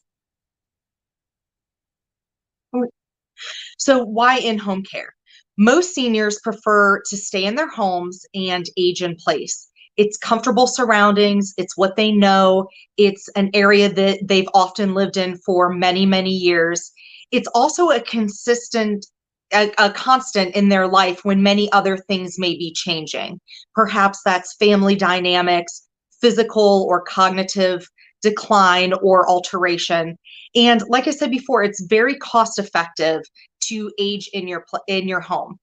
So why in-home care? Most seniors prefer to stay in their homes and age in place. It's comfortable surroundings, it's what they know, it's an area that they've often lived in for many, many years. It's also a constant in their life when many other things may be changing. Perhaps that's family dynamics, physical or cognitive decline or alteration. And like I said before, it's very cost effective to age in your home.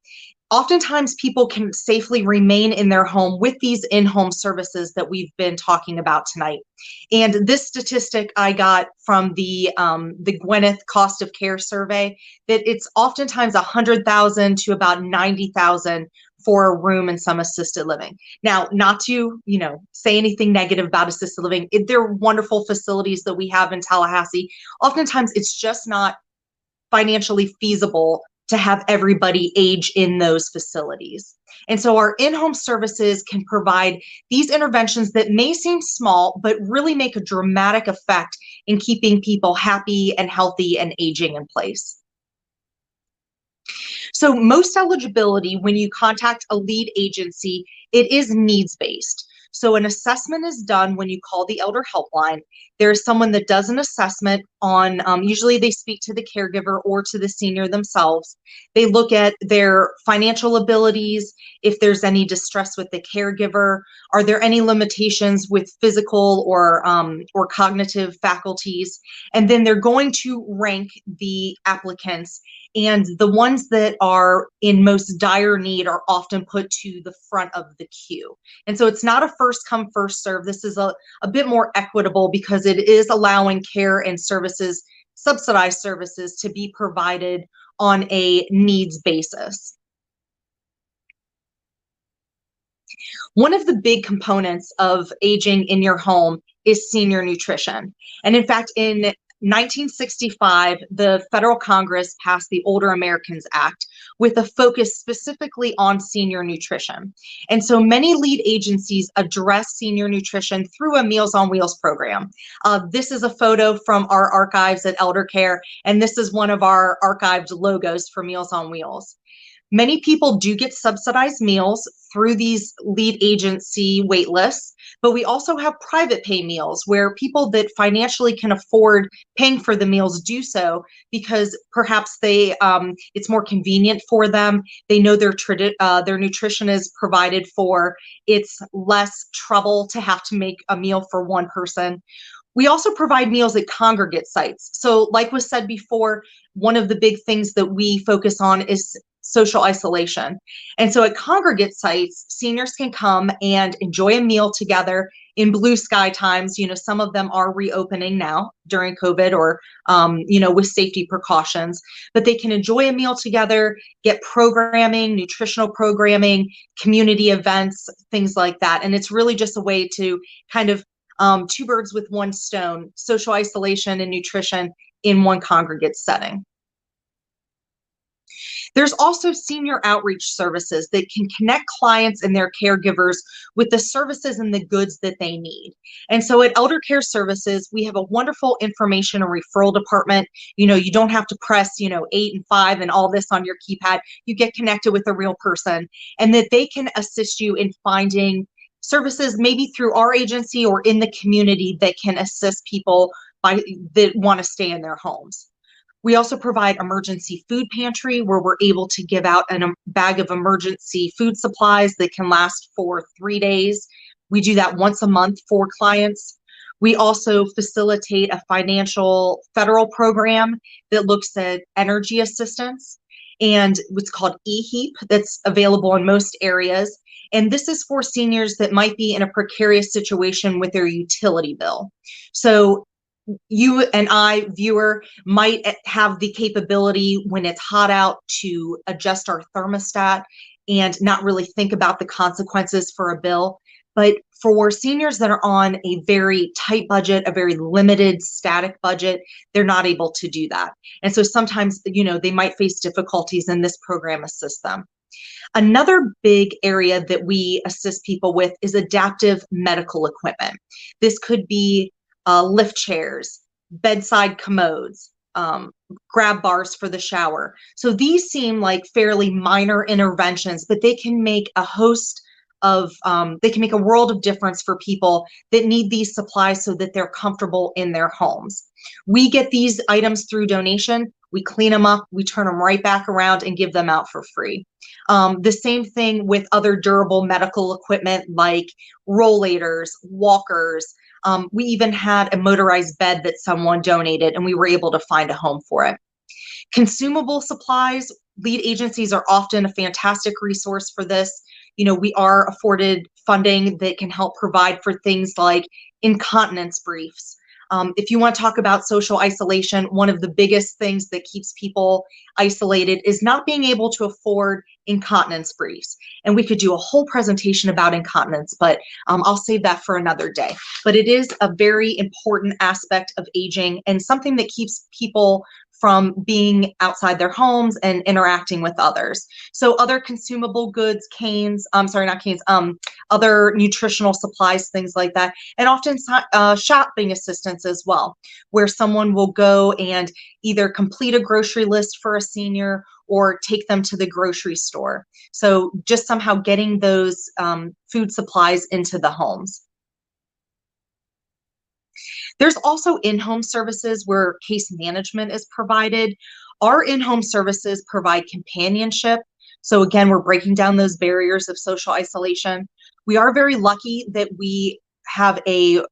oftentimes people can safely remain in their home with these in-home services that we've been talking about tonight. And this statistic I got from the Gwyneth Cost of Care survey, that it's oftentimes 100,000 to about 90,000 for a room in some assisted living. Now, not to, say anything negative about assisted living. They're wonderful facilities that we have in Tallahassee. Oftentimes it's just not financially feasible to have everybody age in those facilities. And so our in-home services can provide these interventions that may seem small, but really make a dramatic effect in keeping people happy and healthy and aging in place. So most eligibility, when you contact a lead agency, it is needs-based. So an assessment is done when you call the Elder Helpline. There's someone that does an assessment on, usually they speak to the caregiver or to the senior themselves. They look at their financial abilities, if there's any distress with the caregiver, are there any limitations with physical or cognitive faculties, and then they're going to rank the applicants, and the ones that are in most dire need are often put to the front of the queue. And so it's not a first come, first serve. This is a bit more equitable because it is allowing care and services, subsidized services, to be provided on a needs basis. One of the big components of aging in your home is senior nutrition. And in fact, in 1965, the federal Congress passed the Older Americans Act with a focus specifically on senior nutrition. And so many lead agencies address senior nutrition through a Meals on Wheels program. This is a photo from our archives at Elder Care, and this is one of our archived logos for Meals on Wheels. Many people do get subsidized meals through these lead agency wait lists, but we also have private pay meals where people that financially can afford paying for the meals do so because perhaps it's more convenient for them. They know their nutrition is provided for. It's less trouble to have to make a meal for one person. We also provide meals at congregate sites. So like was said before, one of the big things that we focus on is social isolation. And so at congregate sites, seniors can come and enjoy a meal together in blue sky times. Some of them are reopening now during COVID or, with safety precautions, but they can enjoy a meal together, get programming, nutritional programming, community events, things like that. And it's really just a way to kind of two birds with one stone, social isolation and nutrition in one congregate setting. There's also senior outreach services that can connect clients and their caregivers with the services and the goods that they need. And so at Elder Care Services, we have a wonderful information and referral department. You don't have to press, 8 and 5 and all this on your keypad. You get connected with a real person, and that they can assist you in finding services maybe through our agency or in the community that can assist people that want to stay in their homes. We also provide emergency food pantry where we're able to give out a bag of emergency food supplies that can last for 3 days. We do that once a month for clients. We also facilitate a financial federal program that looks at energy assistance and what's called eHeap that's available in most areas. And this is for seniors that might be in a precarious situation with their utility bill. So you and I, viewer, might have the capability when it's hot out to adjust our thermostat and not really think about the consequences for a bill. But for seniors that are on a very tight budget, a very limited static budget, they're not able to do that. And so sometimes, they might face difficulties, and this program assists them. Another big area that we assist people with is adaptive medical equipment. This could be lift chairs, bedside commodes, grab bars for the shower. So these seem like fairly minor interventions, but they can make a world of difference for people that need these supplies so that they're comfortable in their homes. We get these items through donation. We clean them up, we turn them right back around and give them out for free. The same thing with other durable medical equipment like rollators, walkers. We even had a motorized bed that someone donated, and we were able to find a home for it. Consumable supplies, Lead agencies are often a fantastic resource for this. We are afforded funding that can help provide for things like incontinence briefs. If you want to talk about social isolation, one of the biggest things that keeps people isolated is not being able to afford incontinence briefs. And we could do a whole presentation about incontinence, but I'll save that for another day. But it is a very important aspect of aging and something that keeps people from being outside their homes and interacting with others. So other consumable goods, other nutritional supplies, things like that, and often shopping assistance as well, where someone will go and either complete a grocery list for a senior or take them to the grocery store. So just somehow getting those food supplies into the homes. There's also in-home services where case management is provided. Our in-home services provide companionship. So again, we're breaking down those barriers of social isolation. We are very lucky that we have a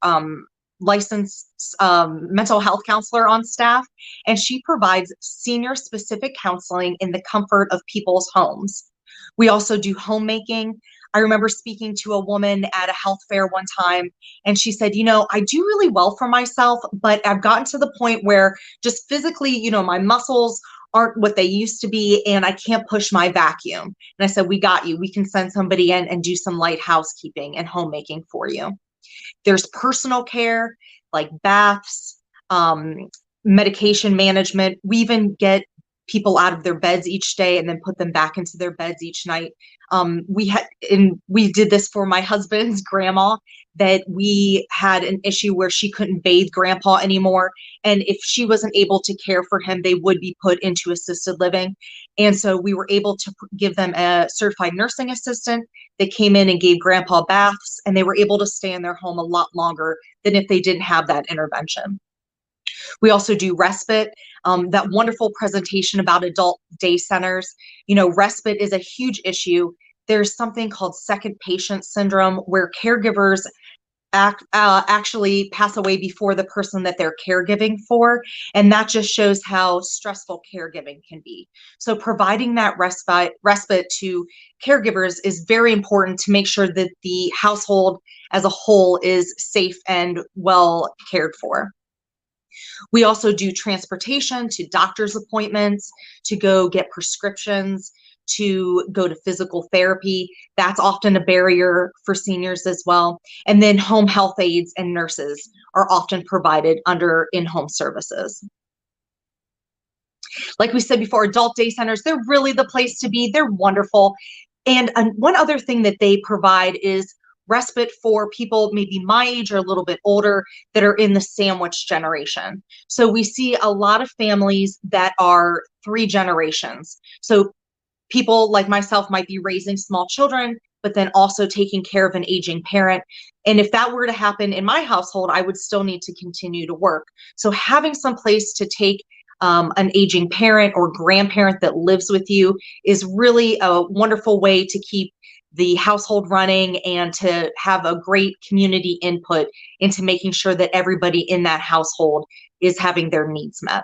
licensed mental health counselor on staff, and she provides senior-specific counseling in the comfort of people's homes. We also do homemaking. I remember speaking to a woman at a health fair one time, and she said, I do really well for myself, but I've gotten to the point where just physically, my muscles aren't what they used to be, and I can't push my vacuum. And I said, we got you. We can send somebody in and do some light housekeeping and homemaking for you. There's personal care like baths, medication management. We even get people out of their beds each day and then put them back into their beds each night. We did this for my husband's grandma, that we had an issue where she couldn't bathe grandpa anymore. And if she wasn't able to care for him, they would be put into assisted living. And so we were able to give them a certified nursing assistant that came in and gave grandpa baths, and they were able to stay in their home a lot longer than if they didn't have that intervention. We also do respite, that wonderful presentation about adult day centers. Respite is a huge issue. There's something called second patient syndrome, where caregivers actually pass away before the person that they're caregiving for. And that just shows how stressful caregiving can be. So providing that respite to caregivers is very important to make sure that the household as a whole is safe and well cared for. We also do transportation to doctor's appointments, to go get prescriptions, to go to physical therapy. That's often a barrier for seniors as well. And then home health aides and nurses are often provided under in-home services. Like we said before, adult day centers, they're really the place to be. They're wonderful. And one other thing that they provide is respite for people maybe my age or a little bit older that are in the sandwich generation. So we see a lot of families that are 3 generations. So people like myself might be raising small children, but then also taking care of an aging parent. And if that were to happen in my household, I would still need to continue to work. So having some place to take an aging parent or grandparent that lives with you is really a wonderful way to keep the household running and to have a great community input into making sure that everybody in that household is having their needs met.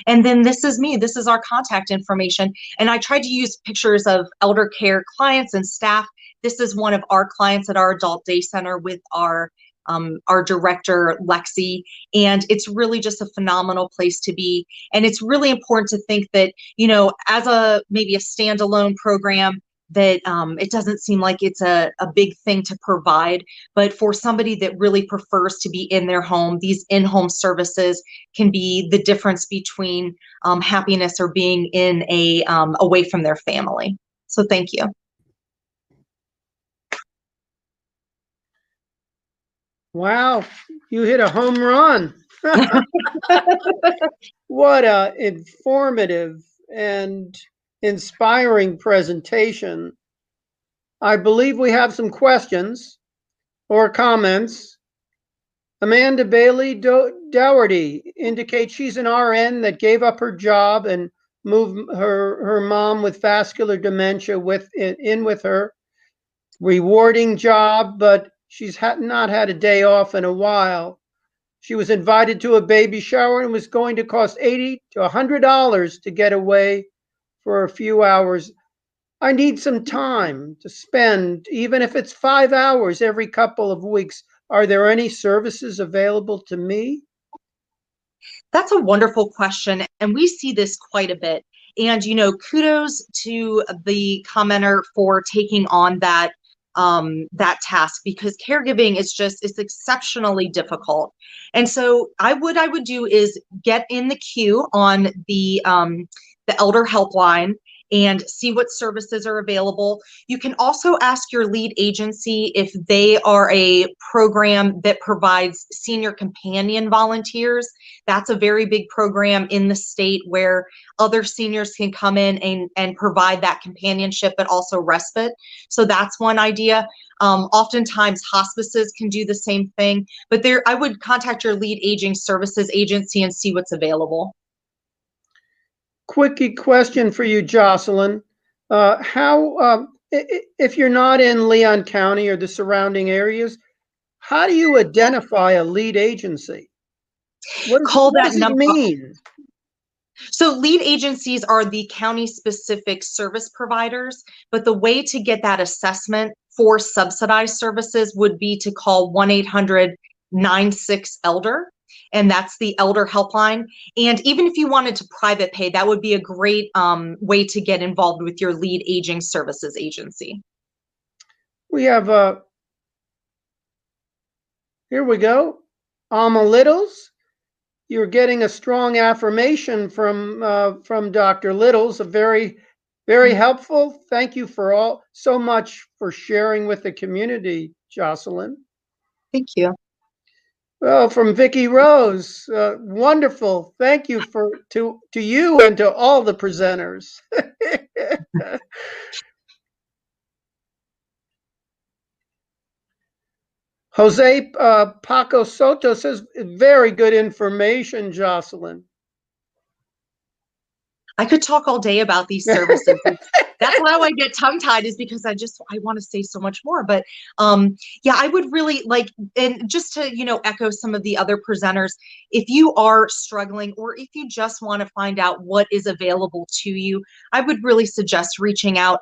And then this is me. This is our contact information. And I tried to use pictures of elder care clients and staff. This is one of our clients at our adult day center with our director, Lexi. And it's really just a phenomenal place to be. And it's really important to think that, as maybe a standalone program, that it doesn't seem like it's a big thing to provide, but for somebody that really prefers to be in their home, these in-home services can be the difference between happiness or being in away from their family. So thank you. Wow, you hit a home run. What a informative and inspiring presentation. I believe we have some questions or comments. Amanda Bailey Dougherty indicates she's an RN that gave up her job and moved her mom with vascular dementia in with her. Rewarding job, but she's not had a day off in a while. She was invited to a baby shower and was going to cost $80 to $100 to get away for a few hours. I need some time to spend, even if it's 5 hours every couple of weeks. Are there any services available to me? That's a wonderful question, and we see this quite a bit. And kudos to the commenter for taking on that that task, because caregiving is it's exceptionally difficult. And so I would do is get in the queue on the elder helpline and see what services are available. You can also ask your lead agency if they are a program that provides senior companion volunteers. That's a very big program in the state where other seniors can come in and provide that companionship, but also respite. So that's one idea. Oftentimes hospices can do the same thing, but I would contact your lead aging services agency and see what's available. Quickie question for you, Jocelyn. If you're not in Leon County or the surrounding areas, how do you identify a lead agency? What does it mean? So lead agencies are the county-specific service providers, but the way to get that assessment for subsidized services would be to call 1-800-96-ELDER. And that's the elder helpline. And even if you wanted to private pay, that would be a great way to get involved with your lead aging services agency. We have here we go. Alma Littles, you're getting a strong affirmation from Dr. Littles, a very, very helpful. Thank you so much for sharing with the community, Jocelyn. Thank you. Well, from Vicki Rose, wonderful. Thank you to you and to all the presenters. Jose Paco Soto says, very good information, Jocelyn. I could talk all day about these services. That's how I get tongue-tied, is because I want to say so much more. But yeah, I would really like, and just to echo some of the other presenters, if you are struggling or if you just want to find out what is available to you, I would really suggest reaching out.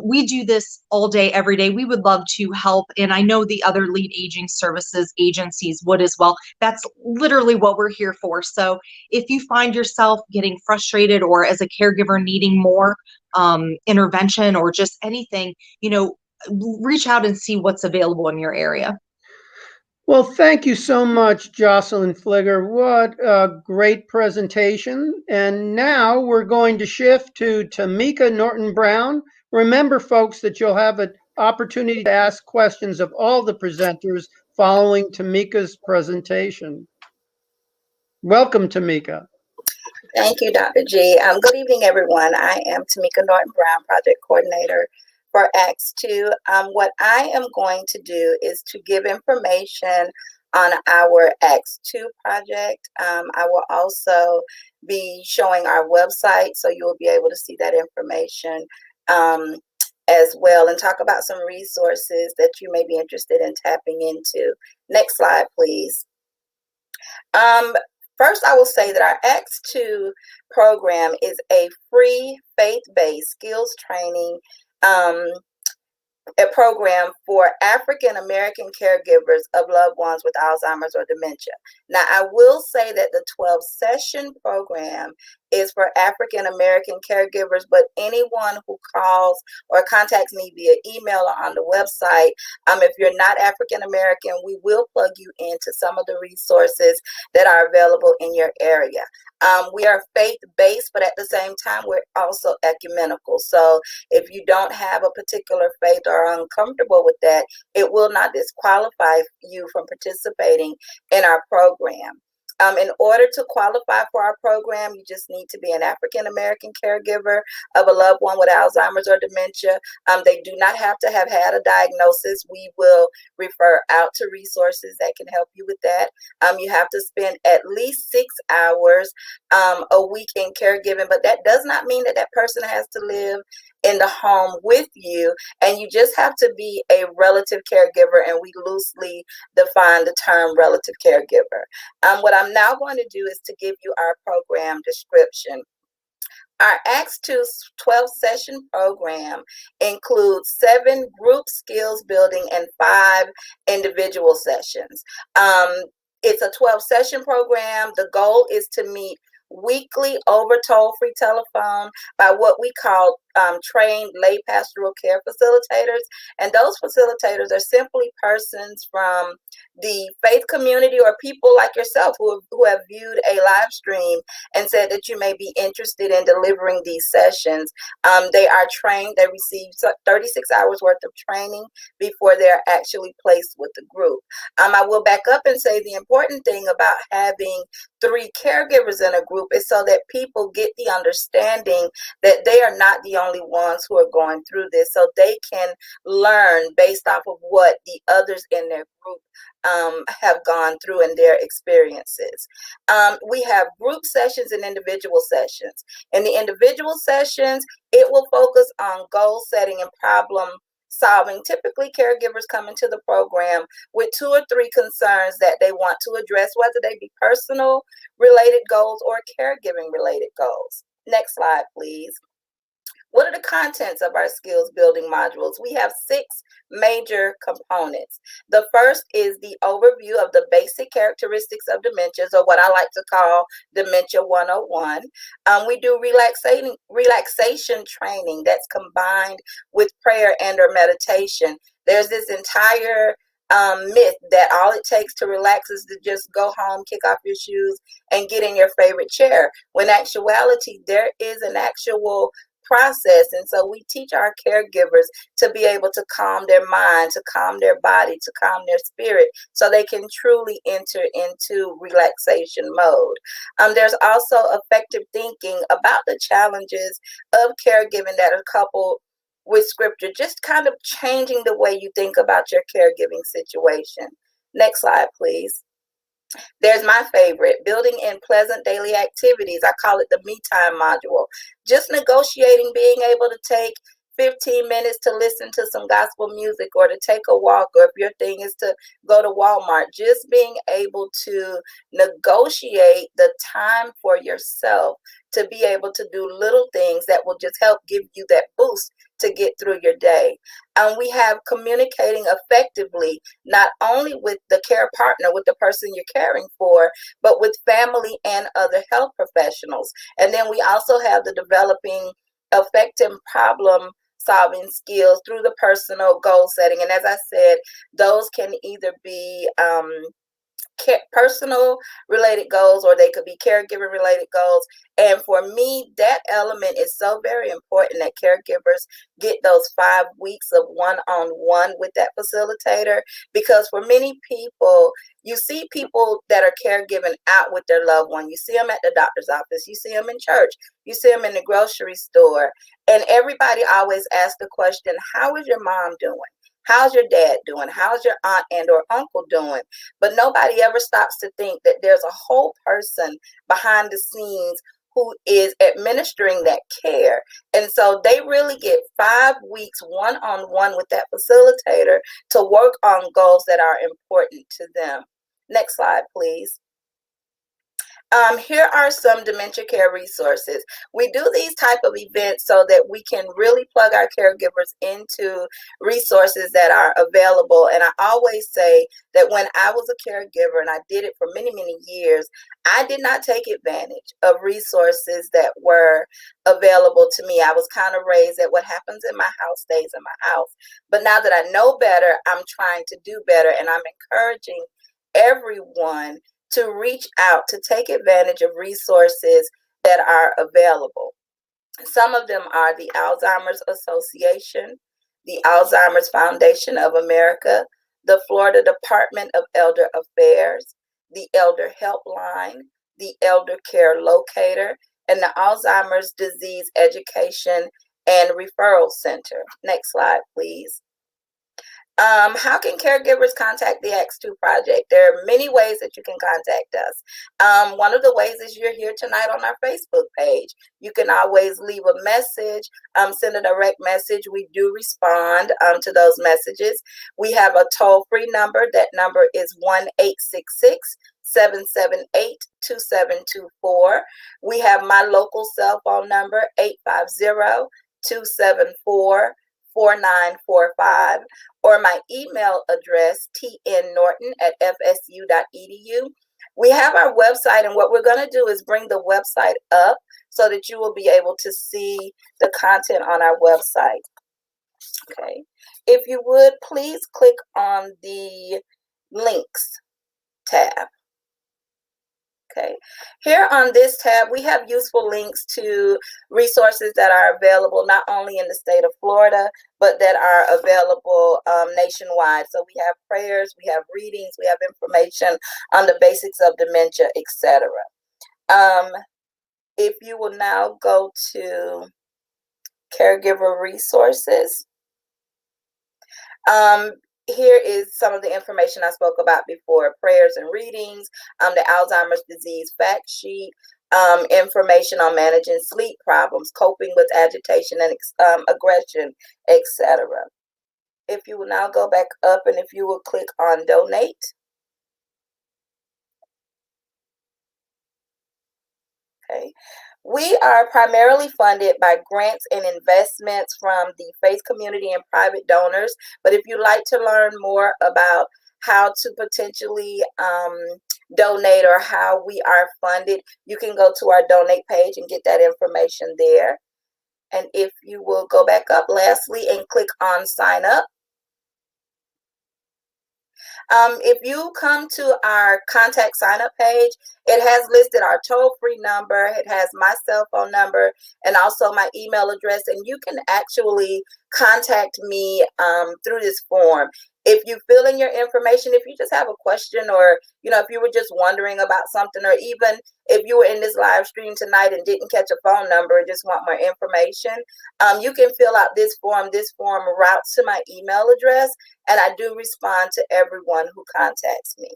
We do this all day, every day. We would love to help, and I know the other lead aging services agencies would as well. That's literally what we're here for. So if you find yourself getting frustrated or as a caregiver needing more intervention or just anything, reach out and see what's available in your area. Well, thank you so much, Jocelyn Fligger. What a great presentation. And now we're going to shift to Tamika Norton-Brown. Remember, folks, that you'll have an opportunity to ask questions of all the presenters following Tamika's presentation. Welcome, Tamika. Thank you, Dr. G. Good evening, everyone. I am Tamika Norton-Brown, Project Coordinator for Acts 2. What I am going to do is to give information on our Acts 2 project. I will also be showing our website, so you will be able to see that information as well, and talk about some resources that you may be interested in tapping into. Next slide, please. First, I will say that our Acts 2 program is a free faith-based skills training a program for African American caregivers of loved ones with Alzheimer's or dementia. Now, I will say that the 12-session program is for African American caregivers, but anyone who calls or contacts me via email or on the website, if you're not African American, we will plug you into some of the resources that are available in your area. We are faith-based, but at the same time, we're also ecumenical. So if you don't have a particular faith or are uncomfortable with that, it will not disqualify you from participating in our program. In order to qualify for our program, you just need to be an African American caregiver of a loved one with Alzheimer's or dementia. They do not have to have had a diagnosis. We will refer out to resources that can help you with that. You have to spend at least 6 hours a week in caregiving, but that does not mean that that person has to live in the home with you, and you just have to be a relative caregiver, and we loosely define the term relative caregiver. What I'm now going to do is to give you our program description. Our Acts 2 12-session program includes 7 group skills building and 5 individual sessions. It's a 12-session program. The goal is to meet weekly over toll-free telephone by what we call trained lay pastoral care facilitators. And those facilitators are simply persons from the faith community or people like yourself who have viewed a live stream and said that you may be interested in delivering these sessions. They are trained. They receive 36 hours worth of training before they're actually placed with the group. I will back up and say the important thing about having 3 caregivers in a group is so that people get the understanding that they are not the only ones who are going through this, so they can learn based off of what the others in their group have gone through in their experiences. We have group sessions and individual sessions. In the individual sessions, it will focus on goal setting and problem solving. Typically, caregivers come into the program with 2 or 3 concerns that they want to address, whether they be personal related goals or caregiving related goals. Next slide, please. What are the contents of our skills building modules? We have 6 major components. The first is the overview of the basic characteristics of dementias, or what I like to call Dementia 101. We do relaxation training that's combined with prayer and or meditation. There's this entire myth that all it takes to relax is to just go home, kick off your shoes, and get in your favorite chair. When actuality, there is an actual process, and so we teach our caregivers to be able to calm their mind, to calm their body, to calm their spirit, so they can truly enter into relaxation mode. There's also effective thinking about the challenges of caregiving that are coupled with scripture, just kind of changing the way you think about your caregiving situation. Next slide, please. There's my favorite, building in pleasant daily activities. I call it the me time module. Just negotiating being able to take 15 minutes to listen to some gospel music or to take a walk, or if your thing is to go to Walmart, just being able to negotiate the time for yourself to be able to do little things that will just help give you that boost to get through your day. We have communicating effectively, not only with the care partner, with the person you're caring for, but with family and other health professionals. And then we also have the developing effective problem solving skills through the personal goal setting. And as I said, those can either be personal related goals, or they could be caregiver related goals. And for me, that element is so very important, that caregivers get those 5 weeks of one-on-one with that facilitator, because for many people, you see people that are caregiving out with their loved one. You see them at the doctor's office, you see them in church, you see them in the grocery store, and everybody always asks the question, how is your mom doing? How's your dad doing? How's your aunt and or uncle doing? But nobody ever stops to think that there's a whole person behind the scenes who is administering that care. And so they really get 5 weeks one-on-one with that facilitator to work on goals that are important to them. Next slide, please. Here are some dementia care resources. We do these type of events so that we can really plug our caregivers into resources that are available. And I always say that when I was a caregiver, and I did it for many, many years, I did not take advantage of resources that were available to me. I was kind of raised that what happens in my house stays in my house. But now that I know better, I'm trying to do better, and I'm encouraging everyone to reach out, to take advantage of resources that are available. Some of them are the Alzheimer's Association, the Alzheimer's Foundation of America, the Florida Department of Elder Affairs, the Elder Helpline, the Elder Care Locator, and the Alzheimer's Disease Education and Referral Center. Next slide, please. How can caregivers contact the X2 project? There are many ways that you can contact us. One of the ways is you're here tonight on our Facebook page. You can always leave a message, send a direct message. We do respond to those messages. We have a toll-free number. That number is 1-866-778-2724. We have my local cell phone number, 850-274-4945, or my email address, tnnorton@fsu.edu. We have our website, and what we're going to do is bring the website up so that you will be able to see the content on our website. Okay. If you would, please click on the links tab. Okay, here on this tab, we have useful links to resources that are available not only in the state of Florida, but that are available nationwide. So we have prayers, we have readings, we have information on the basics of dementia, etc. If you will now go to caregiver resources. Here is some of the information I spoke about before: prayers and readings, the Alzheimer's disease fact sheet, information on managing sleep problems, coping with agitation and aggression, etc. If you will now go back up, and if you will click on donate. Okay. We are primarily funded by grants and investments from the faith community and private donors. But if you'd like to learn more about how to potentially donate or how we are funded, you can go to our donate page and get that information there. And if you will go back up lastly and click on sign up. If you come to our contact sign up page, it has listed our toll-free number, it has my cell phone number, and also my email address, and you can actually contact me through this form. If you fill in your information, if you just have a question, or if you were just wondering about something, or even if you were in this live stream tonight and didn't catch a phone number and just want more information, you can fill out this form. This form routes to my email address, and I do respond to everyone who contacts me.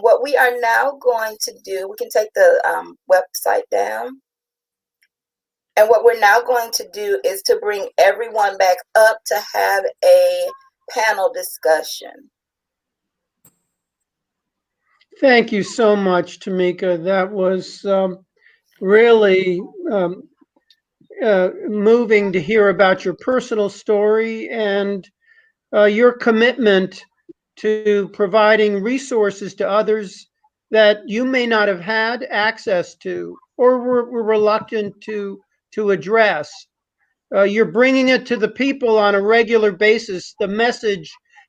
What we are now going to do, we can take the website down. And what we're now going to do is to bring everyone back up to have a panel discussion. Thank you so much, Tamika. That was really moving to hear about your personal story and your commitment to providing resources to others that you may not have had access to or were reluctant to address. You're bringing it to the people on a regular basis. The message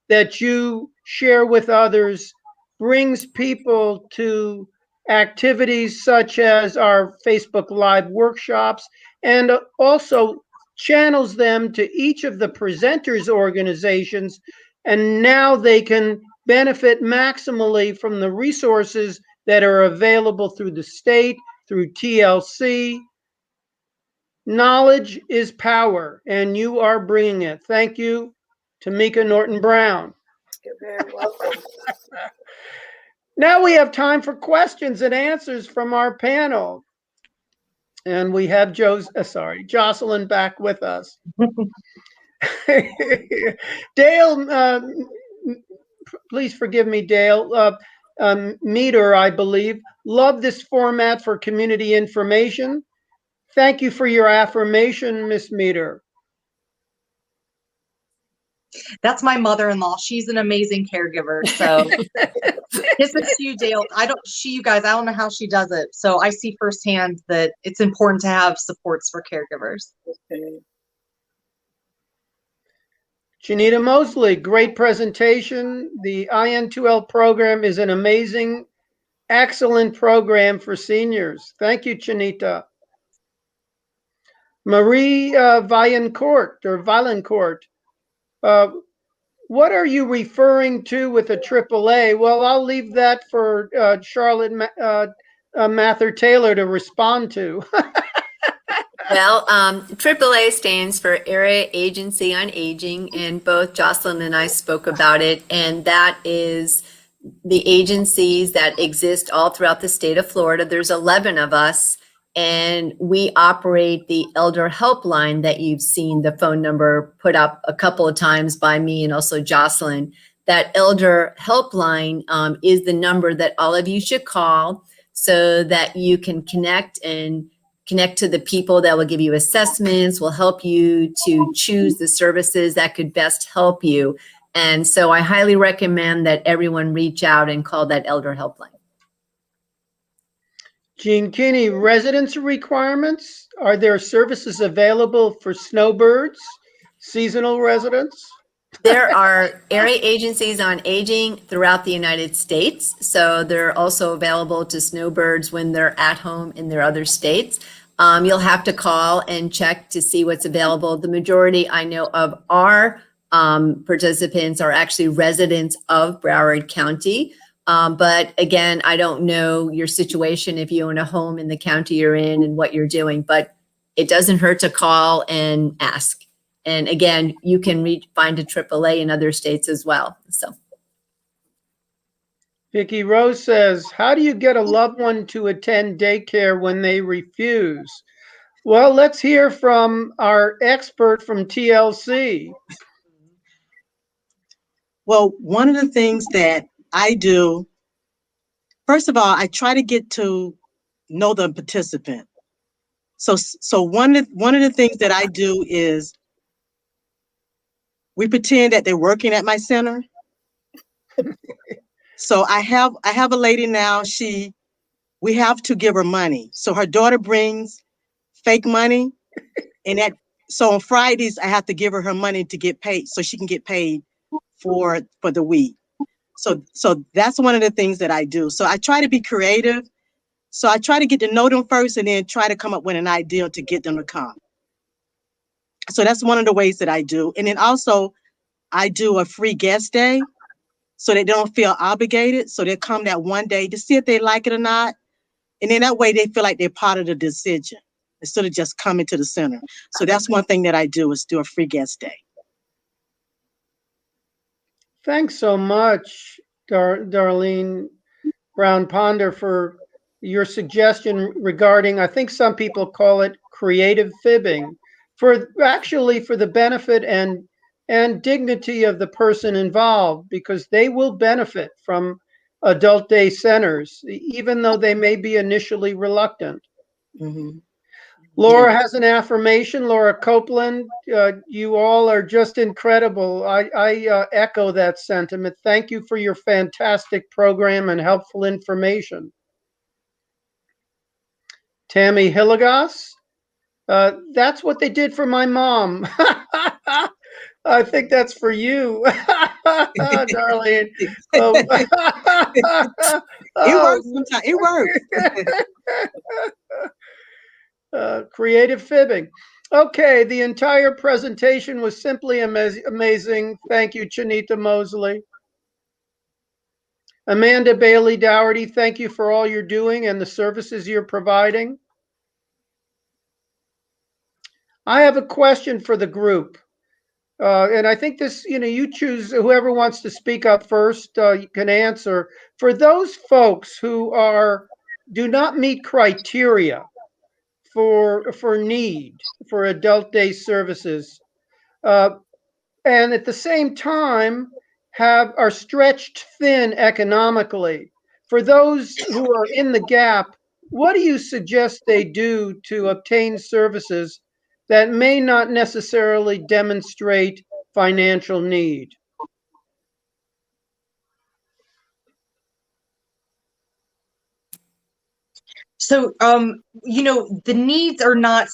that you share with others brings people to activities such as our Facebook Live workshops, and also channels them to each of the presenters' organizations. And now they can benefit maximally from the resources that are available through the state, through TLC. Knowledge is power, and you are bringing it. Thank you, Tamika Norton-Brown. You're very welcome. Now we have time for questions and answers from our panel. And we have Jocelyn back with us. Dale, please forgive me, Dale. Meter, I believe. Love this format for community information. Thank you for your affirmation, Miss Meter. That's my mother-in-law. She's an amazing caregiver. So this is you, Dale. You guys, I don't know how she does it. So I see firsthand that it's important to have supports for caregivers. Janita Mosley, great presentation. The IN2L program is an amazing, excellent program for seniors. Thank you, Janita. Marie Vaillancourt, what are you referring to with a AAA? Well, I'll leave that for Charlotte Mather Taylor to respond to. Well, AAA stands for Area Agency on Aging, and both Jocelyn and I spoke about it, and that is the agencies that exist all throughout the state of Florida. There's 11 of us, and we operate the Elder Helpline that you've seen the phone number put up a couple of times by me and also Jocelyn. That Elder Helpline is the number that all of you should call so that you can connect to the people that will give you assessments, will help you to choose the services that could best help you. And so I highly recommend that everyone reach out and call that Elder Helpline. Jean Kinney, residence requirements. Are there services available for snowbirds, seasonal residents? There are area agencies on aging throughout the United States. So they're also available to snowbirds when they're at home in their other states. You'll have to call and check to see what's available. The majority I know of our participants are actually residents of Broward County. But again, I don't know your situation if you own a home in the county you're in and what you're doing, but it doesn't hurt to call and ask. And again, you can find a AAA in other states as well. So, Vicki Rose says, how do you get a loved one to attend daycare when they refuse? Well, let's hear from our expert from TLC. Well, one of the things that I do, first of all, I try to get to know the participant. So one of the things that I do is we pretend that they're working at my center. So I have a lady now, we have to give her money. So her daughter brings fake money, and so on Fridays I have to give her money to get paid so she can get paid for the week. So that's one of the things that I do. So I try to be creative. So I try to get to know them first and then try to come up with an idea to get them to come. So that's one of the ways that I do. And then also I do a free guest day so they don't feel obligated. So they come that one day to see if they like it or not. And then that way they feel like they're part of the decision instead of just coming to the center. So that's one thing that I do is do a free guest day. Thanks so much, Darlene Brown Ponder, for your suggestion regarding, I think some people call it creative fibbing, for the benefit and dignity of the person involved, because they will benefit from adult day centers, even though they may be initially reluctant. Mm-hmm. Laura has an affirmation. Laura Copeland, you all are just incredible. I echo that sentiment. Thank you for your fantastic program and helpful information. Tammy Hillegas, that's what they did for my mom. I think that's for you, Darlene. It works sometimes. It works. Creative fibbing. Okay, the entire presentation was simply amazing. Thank you, Chanita Mosley. Amanda Bailey Dougherty, thank you for all you're doing and the services you're providing. I have a question for the group. And I think this, you choose whoever wants to speak up first, you can answer. For those folks who do not meet criteria for need for adult day services, and at the same time are stretched thin economically, for those who are in the gap, what do you suggest they do to obtain services that may not necessarily demonstrate financial need? So, the needs are not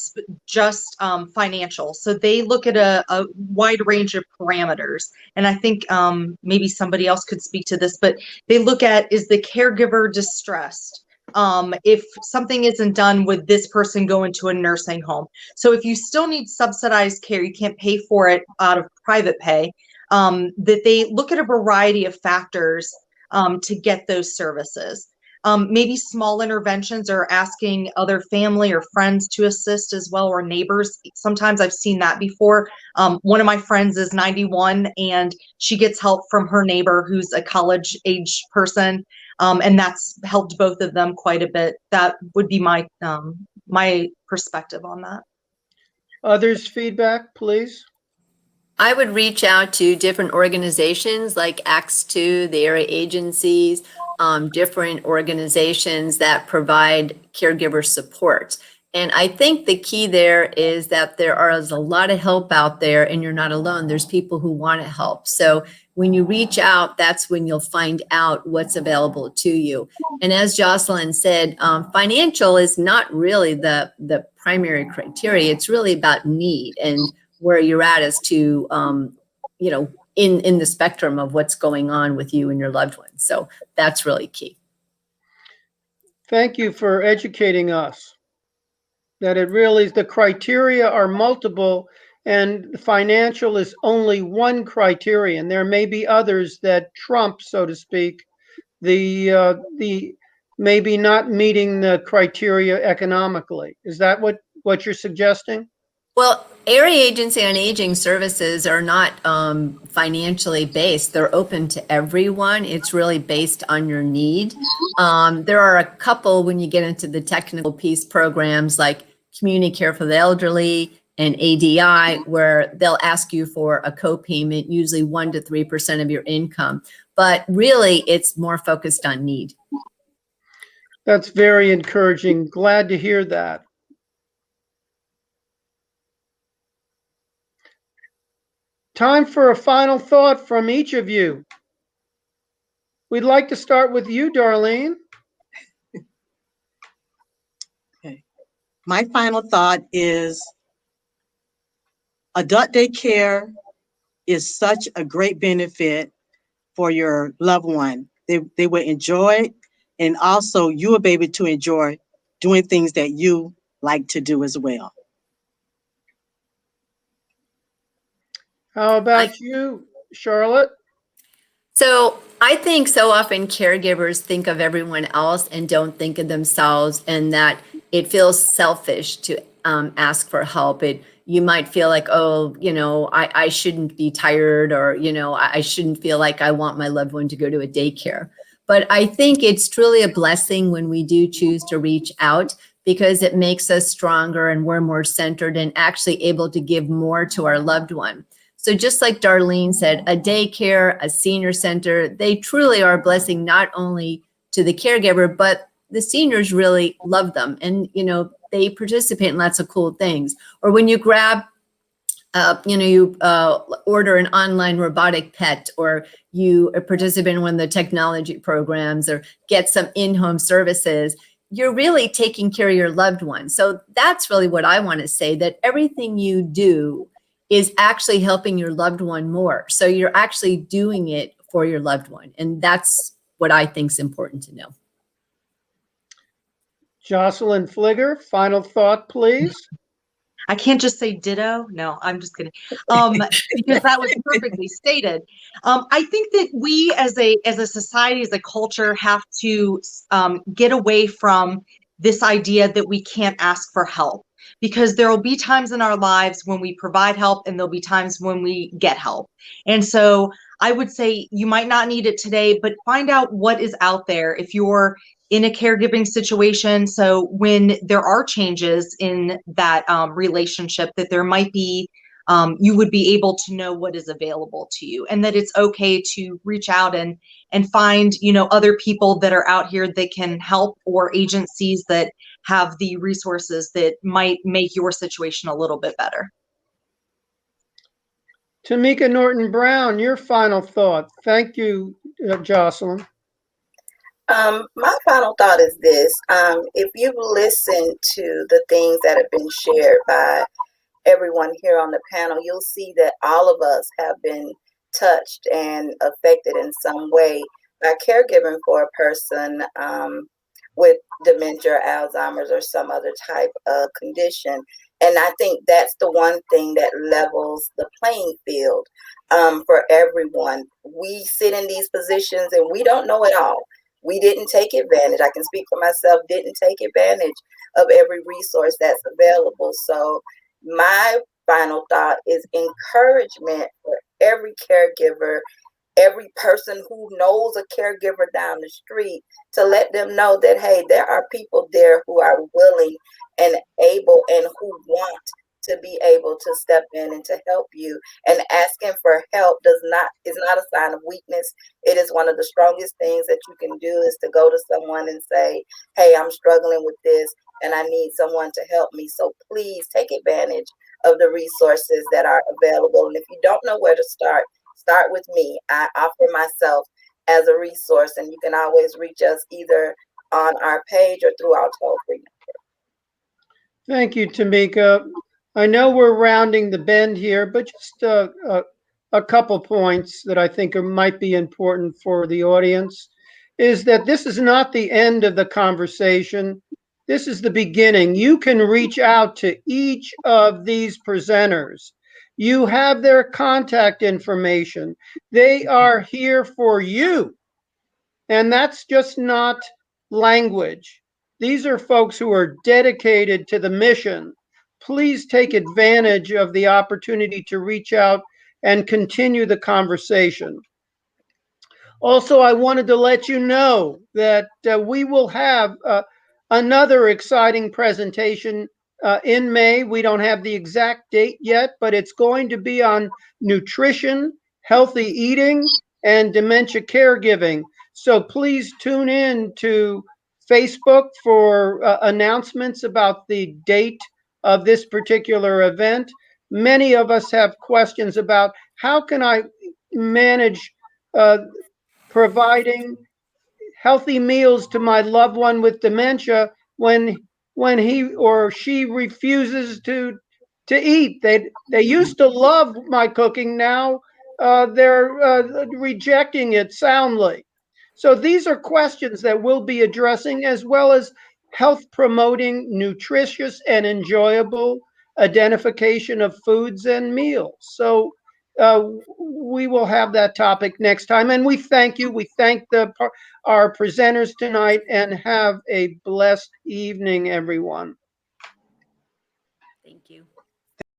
just financial. So they look at a wide range of parameters. And I think maybe somebody else could speak to this, but they look at, is the caregiver distressed? If something isn't done, would this person go into a nursing home? So if you still need subsidized care, you can't pay for it out of private pay, that they look at a variety of factors to get those services. maybe small interventions or asking other family or friends to assist as well, or neighbors. Sometimes I've seen that before. One of my friends is 91 and she gets help from her neighbor who's a college age person. And that's helped both of them quite a bit. That would be my perspective on that. Others' feedback, please. I would reach out to different organizations like Acts 2, the area agencies, different organizations that provide caregiver support. And I think the key there is that there is a lot of help out there and you're not alone. There's people who want to help. So when you reach out, that's when you'll find out what's available to you. And as Jocelyn said, financial is not really the primary criteria. It's really about need and where you're at as to, in the spectrum of what's going on with you and your loved ones. So that's really key. Thank you for educating us that it really is the criteria are multiple and financial is only one criterion. There may be others that trump, so to speak, the maybe not meeting the criteria economically. Is that what you're suggesting? Well, area agency on aging services are not financially based. They're open to everyone. It's really based on your need. There are a couple when you get into the technical piece programs like community care for the elderly and ADI, where they'll ask you for a co-payment, usually 1 to 3% of your income. But really, it's more focused on need. That's very encouraging. Glad to hear that. Time for a final thought from each of you. We'd like to start with you, Darlene. Okay. My final thought is adult day care is such a great benefit for your loved one. They will enjoy it, and also you will be able to enjoy doing things that you like to do as well. How about you, Charlotte? So I think so often caregivers think of everyone else and don't think of themselves, and that it feels selfish to ask for help. You might feel like, oh, I shouldn't be tired, or, I shouldn't feel like I want my loved one to go to a daycare. But I think it's truly a blessing when we do choose to reach out, because it makes us stronger and we're more centered and actually able to give more to our loved one. So just like Darlene said, a daycare, a senior center, they truly are a blessing, not only to the caregiver, but the seniors really love them. And, they participate in lots of cool things. Or when you grab, you order an online robotic pet, or you participate in one of the technology programs, or get some in-home services, you're really taking care of your loved one. So that's really what I want to say, that everything you do is actually helping your loved one more. So you're actually doing it for your loved one. And that's what I think is important to know. Jocelyn Fligger, final thought, please. I can't just say ditto. No, I'm just kidding. Because that was perfectly stated. I think that we as a society, as a culture, have to get away from this idea that we can't ask for help, because there will be times in our lives when we provide help and there'll be times when we get help. And so I would say you might not need it today, but find out what is out there if you're in a caregiving situation. So when there are changes in that relationship, that there might be, you would be able to know what is available to you, and that it's okay to reach out and find, other people that are out here that can help, or agencies that have the resources that might make your situation a little bit better. Tamika Norton-Brown, your final thought. Thank you, Jocelyn. My final thought is this. If you listen to the things that have been shared by everyone here on the panel, you'll see that all of us have been touched and affected in some way by caregiving for a person with dementia, Alzheimer's, or some other type of condition. And I think that's the one thing that levels the playing field for everyone. We sit in these positions and we don't know it all. we didn't take advantage. I can speak for myself, didn't take advantage of every resource that's available. So my final thought is encouragement for every caregiver, every person who knows a caregiver down the street, to let them know that, hey, there are people there who are willing and able and who want to be able to step in and to help you. And asking for help is not a sign of weakness. It is one of the strongest things that you can do, is to go to someone and say, hey, I'm struggling with this and I need someone to help me. So please take advantage of the resources that are available. And if you don't know where to start with me. I offer myself as a resource, and you can always reach us either on our page or through our toll-free. Thank you, Tamika. I know we're rounding the bend here, but just a couple points that I think might be important for the audience is that this is not the end of the conversation. This is the beginning. You can reach out to each of these presenters. You have their contact information. They are here for you. And that's just not language. These are folks who are dedicated to the mission. Please take advantage of the opportunity to reach out and continue the conversation. Also, I wanted to let you know that we will have another exciting presentation in May. We don't have the exact date yet, but it's going to be on nutrition, healthy eating, and dementia caregiving. So please tune in to Facebook for announcements about the date of this particular event. Many of us have questions about how can I manage providing healthy meals to my loved one with dementia when he or she refuses to eat. They used to love my cooking. Now they're rejecting it soundly. So these are questions that we'll be addressing, as well as health promoting, nutritious and enjoyable identification of foods and meals. So we will have that topic next time. And we thank you. We thank our presenters tonight, and have a blessed evening, everyone.